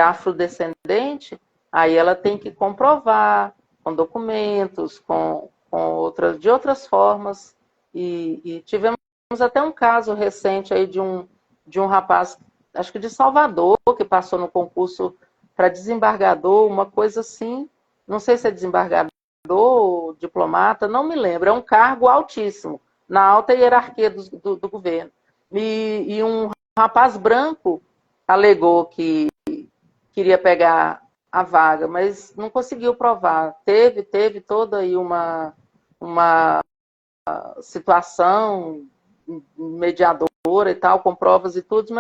afrodescendente, aí ela tem que comprovar com documentos, de outras formas, e tivemos até um caso recente aí de um rapaz, acho que de Salvador, que passou no concurso para desembargador, uma coisa assim, não sei se é desembargador ou diplomata, não me lembro, é um cargo altíssimo, na alta hierarquia do governo. E um rapaz branco alegou que queria pegar a vaga, mas não conseguiu provar. Teve toda aí uma situação mediadora e tal, com provas e tudo,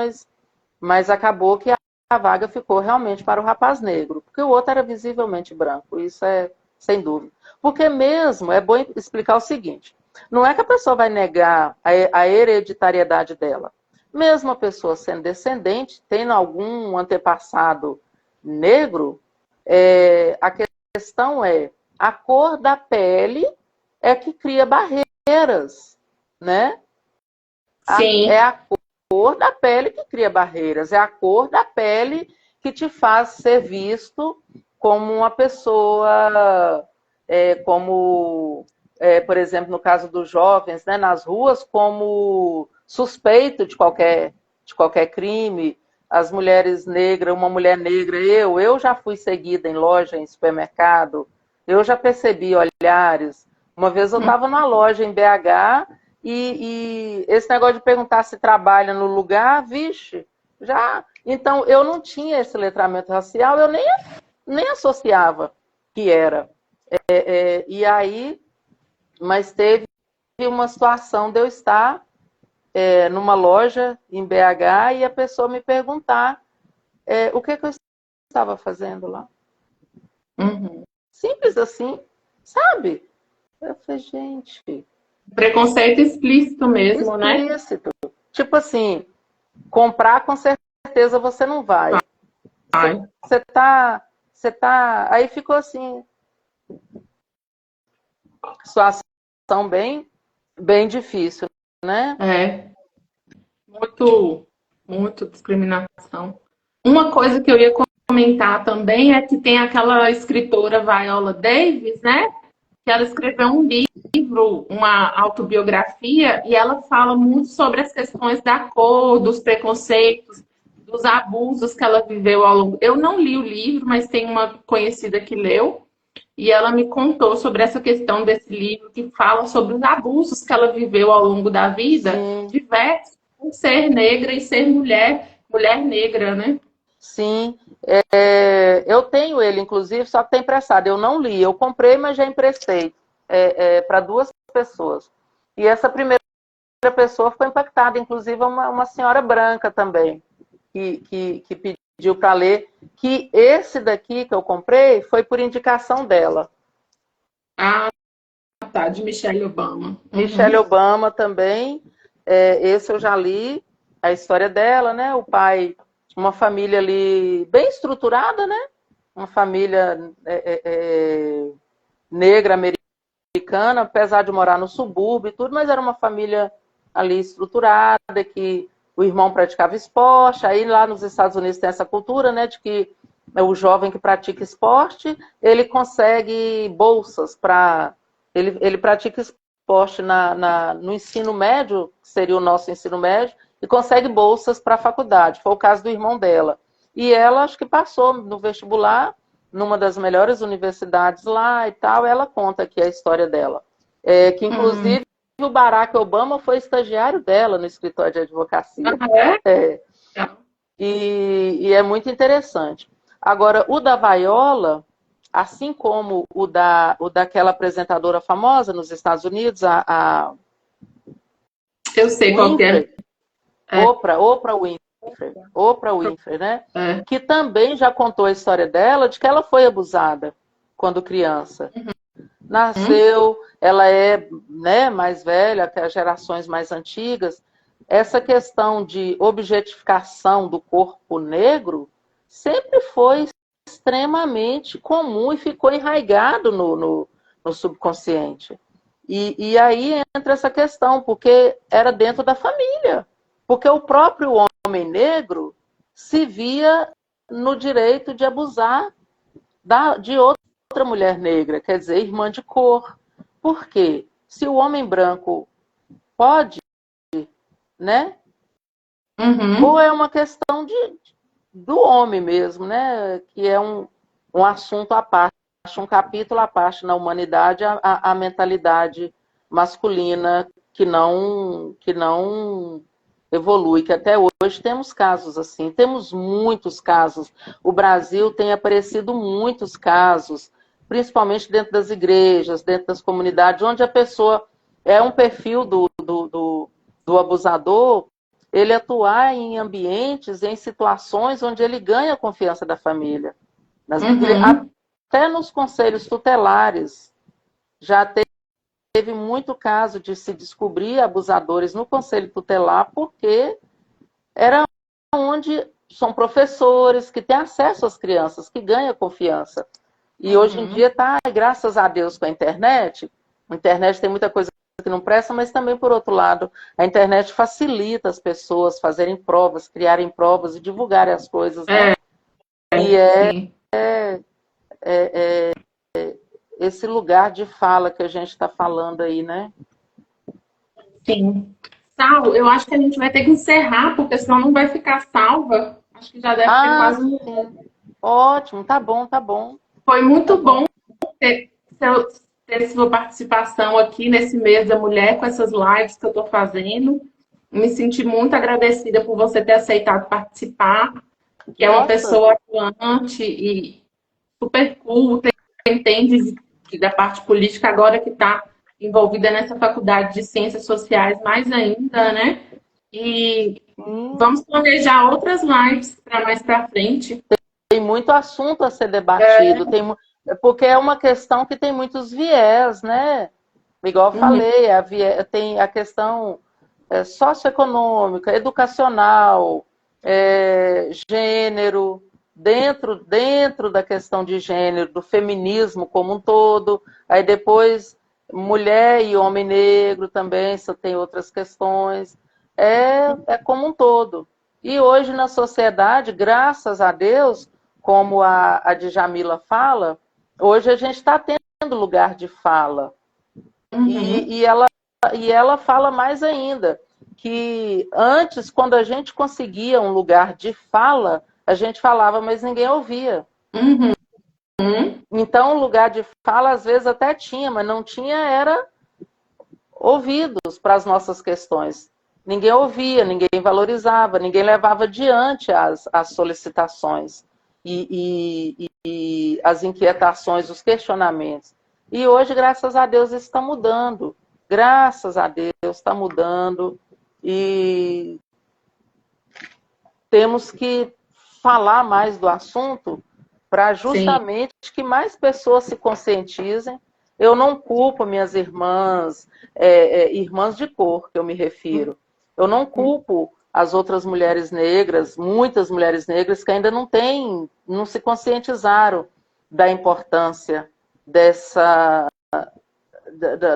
mas acabou que a vaga ficou realmente para o rapaz negro, porque o outro era visivelmente branco, isso é sem dúvida. Porque mesmo, é bom explicar o seguinte, não é que a pessoa vai negar a hereditariedade dela. Mesmo a pessoa sendo descendente, tendo algum antepassado negro, a questão é a cor da pele é que cria barreiras, né? Sim. É a cor da pele que cria barreiras, é a cor da pele que te faz ser visto como uma pessoa, por exemplo, no caso dos jovens, né, nas ruas, como suspeito de qualquer crime. As mulheres negras, uma mulher negra, eu já fui seguida em loja, em supermercado, eu já percebi olhares. Uma vez eu estava numa loja em BH e esse negócio de perguntar se trabalha no lugar, vixe, já. Então, eu não tinha esse letramento racial, eu nem associava que era. E aí, mas teve uma situação de eu estar numa loja em BH e a pessoa me perguntar o que eu estava fazendo lá. Simples assim, sabe? Eu falei, gente... Preconceito explícito mesmo, explícito. Né? Tipo assim, comprar com certeza você não vai. Você tá... Aí ficou assim... Situação bem difícil, né? Muito discriminação. Uma coisa que eu ia comentar também é que tem aquela escritora Viola Davis, né? Que ela escreveu um livro, uma autobiografia, e ela fala muito sobre as questões da cor, dos preconceitos, dos abusos que ela viveu ao longo. Eu não li o livro, mas tem uma conhecida que leu, e ela me contou sobre essa questão desse livro, que fala sobre os abusos que ela viveu ao longo da vida, diversos, por ser negra e ser mulher negra, né? Sim, eu tenho ele, inclusive, só que tem emprestado. Eu não li, eu comprei, mas já emprestei para 2 pessoas. E essa primeira pessoa foi impactada, inclusive uma senhora branca também, que pediu para ler, que esse daqui que eu comprei foi por indicação dela. Ah, tá, de Michelle Obama. Michelle Obama também, esse eu já li, a história dela, né? O pai, uma família ali bem estruturada, né? Uma família negra americana, apesar de morar no subúrbio e tudo, mas era uma família ali estruturada, que o irmão praticava esporte, aí lá nos Estados Unidos tem essa cultura, né, de que o jovem que pratica esporte, ele consegue bolsas para... Ele pratica esporte no ensino médio, que seria o nosso ensino médio, e consegue bolsas para a faculdade. Foi o caso do irmão dela. E ela, acho que passou no vestibular, numa das melhores universidades lá e tal. Ela conta aqui a história dela. Que, inclusive, o Barack Obama foi estagiário dela no escritório de advocacia. E é muito interessante. Agora, o da Viola, assim como o daquela apresentadora famosa nos Estados Unidos, eu sei qual que é. Oprah Winfrey, né? Que também já contou a história dela, de que ela foi abusada quando criança. Nasceu, ela é, né, mais velha que as gerações mais antigas. Essa questão de objetificação do corpo negro sempre foi extremamente comum e ficou enraizado no subconsciente. E aí entra essa questão, porque era dentro da família. Porque o próprio homem negro se via no direito de abusar de outra mulher negra, quer dizer, irmã de cor. Por quê? Se o homem branco pode, né? Ou é uma questão do homem mesmo, né? Que é um assunto à parte, um capítulo à parte na humanidade, a mentalidade masculina que não evolui, que até hoje temos casos assim, temos muitos casos. O Brasil tem aparecido muitos casos, principalmente dentro das igrejas, dentro das comunidades, onde a pessoa é um perfil do abusador, ele atuar em ambientes, em situações onde ele ganha a confiança da família. Até nos conselhos tutelares já teve muito caso de se descobrir abusadores no conselho tutelar, porque era onde são professores que têm acesso às crianças, que ganham confiança. E hoje em dia está, graças a Deus, com a internet tem muita coisa que não presta, mas também, por outro lado, a internet facilita as pessoas fazerem provas, criarem provas e divulgarem as coisas. Né? E esse lugar de fala que a gente está falando aí, né? Sim. Sal, eu acho que a gente vai ter que encerrar, porque senão não vai ficar salva. Acho que já deve ter quase um... Ótimo, tá bom. Foi muito bom ter sua participação aqui nesse mês da mulher, com essas lives que eu estou fazendo. Me senti muito agradecida por você ter aceitado participar, que é uma pessoa atuante e super culta, entende da parte política, agora que está envolvida nessa faculdade de Ciências Sociais mais ainda, né? E vamos planejar outras lives para mais para frente. Tem muito assunto a ser debatido, porque é uma questão que tem muitos viés, né? Igual eu falei, tem a questão socioeconômica, educacional, gênero, dentro da questão de gênero, do feminismo como um todo, aí depois mulher e homem negro também, só tem outras questões, é como um todo. E hoje na sociedade, graças a Deus, como a Djamila fala, hoje a gente está tendo lugar de fala. E ela fala mais ainda, que antes, quando a gente conseguia um lugar de fala, a gente falava, mas ninguém ouvia. Então, o lugar de fala, às vezes, até tinha, mas não tinha, era ouvidos para as nossas questões. Ninguém ouvia, ninguém valorizava, ninguém levava adiante as solicitações e as inquietações, os questionamentos. E hoje, graças a Deus, isso está mudando. graças a Deus, está mudando e temos que falar mais do assunto para Sim. justamente que mais pessoas se conscientizem. Eu não culpo minhas irmãs, irmãs de cor, que eu me refiro. Eu não culpo as outras mulheres negras, muitas mulheres negras que ainda não se conscientizaram da importância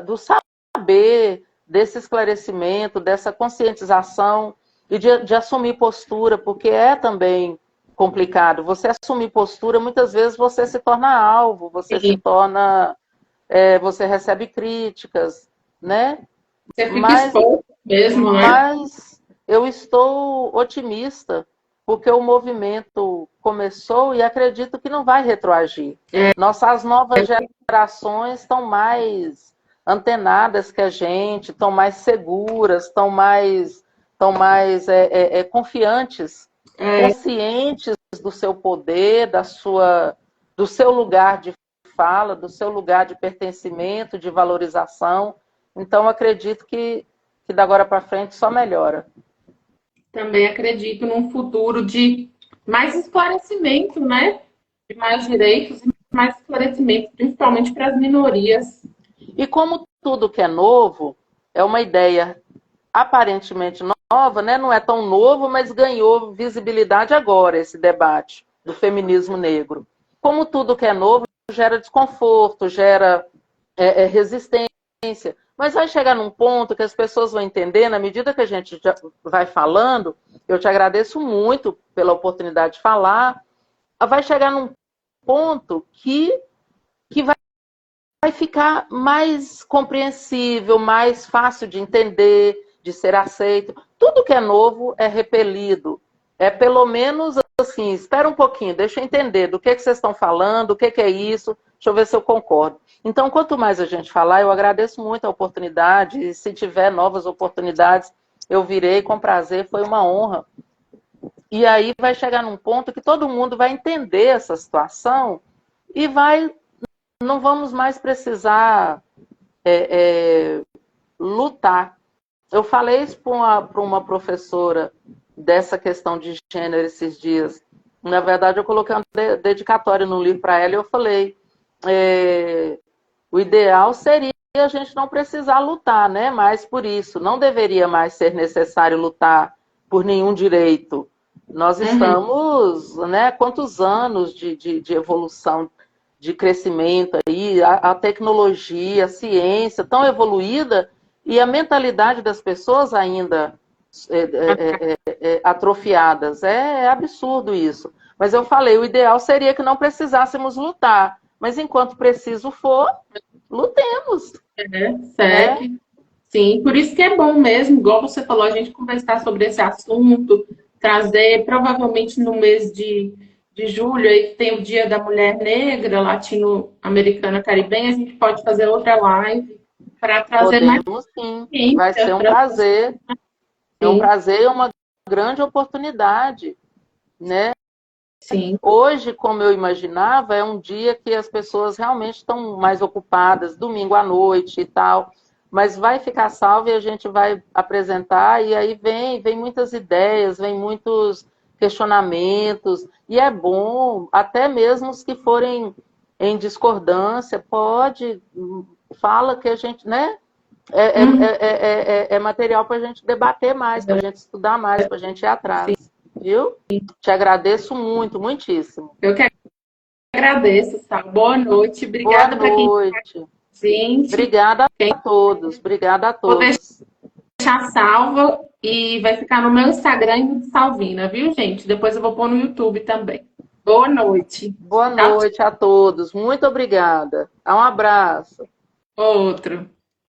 do saber, desse esclarecimento, dessa conscientização e de assumir postura, porque é também complicado. Você assumir postura, muitas vezes você se torna alvo, você se Sim. torna, você recebe críticas, né? Você fica Mas, exposto mesmo, né? mas eu estou otimista, porque o movimento começou e acredito que não vai retroagir. As novas gerações estão mais antenadas que a gente, estão mais seguras, estão mais confiantes, conscientes do seu poder, do seu lugar de fala, do seu lugar de pertencimento, de valorização. Então, acredito que da agora para frente só melhora. Também acredito num futuro de mais esclarecimento, né? De mais direitos e mais esclarecimento, principalmente para as minorias. E como tudo que é novo, é uma ideia aparentemente nova, né? Não é tão novo, mas ganhou visibilidade agora, esse debate do feminismo negro. Como tudo que é novo, gera desconforto, gera resistência. Mas vai chegar num ponto que as pessoas vão entender, na medida que a gente já vai falando, eu te agradeço muito pela oportunidade de falar, vai chegar num ponto que vai ficar mais compreensível, mais fácil de entender, de ser aceito. Tudo que é novo é repelido. É pelo menos assim, espera um pouquinho, deixa eu entender do que vocês estão falando, o que é isso, deixa eu ver se eu concordo. Então, quanto mais a gente falar, eu agradeço muito a oportunidade, e se tiver novas oportunidades, eu virei com prazer, foi uma honra. E aí vai chegar num ponto que todo mundo vai entender essa situação e não vamos mais precisar lutar. Eu falei isso para uma professora dessa questão de gênero esses dias. Na verdade, eu coloquei uma dedicatória no livro para ela e eu falei: o ideal seria a gente não precisar lutar, né? Mais por isso. Não deveria mais ser necessário lutar por nenhum direito. Nós estamos, né? Quantos anos de evolução, de crescimento aí, a tecnologia, a ciência tão evoluída e a mentalidade das pessoas ainda atrofiadas. É absurdo isso. Mas eu falei, o ideal seria que não precisássemos lutar. Mas enquanto preciso for, lutemos. Segue. Sim, por isso que é bom mesmo, igual você falou, a gente conversar sobre esse assunto, trazer, provavelmente no mês de julho, aí que tem o Dia da Mulher Negra, latino-americana, caribenha, a gente pode fazer outra live para trazer mais Podemos sim. Vai ciência ser um para as prazer. É um Sim, prazer e uma grande oportunidade, né? sim. Hoje, como eu imaginava, é um dia que as pessoas realmente estão mais ocupadas, domingo à noite e tal, mas vai ficar salvo e a gente vai apresentar, e aí vem muitas ideias, vem muitos questionamentos, e é bom, até mesmo os que forem em discordância, fala que a gente, né? É material para a gente debater mais, para a gente estudar mais, para a gente ir atrás. Viu? Te agradeço muito, muitíssimo. Eu que agradeço, Sal. Boa noite. Boa Obrigada para quem noite. gente. Obrigada a todos. Obrigada a Vou todos. deixar salva e vai ficar no meu Instagram e no de Salvina, viu, gente? Depois eu vou pôr no YouTube também. Boa noite. Boa Tchau, noite a todos. Muito obrigada. Um abraço. tchau. Outro.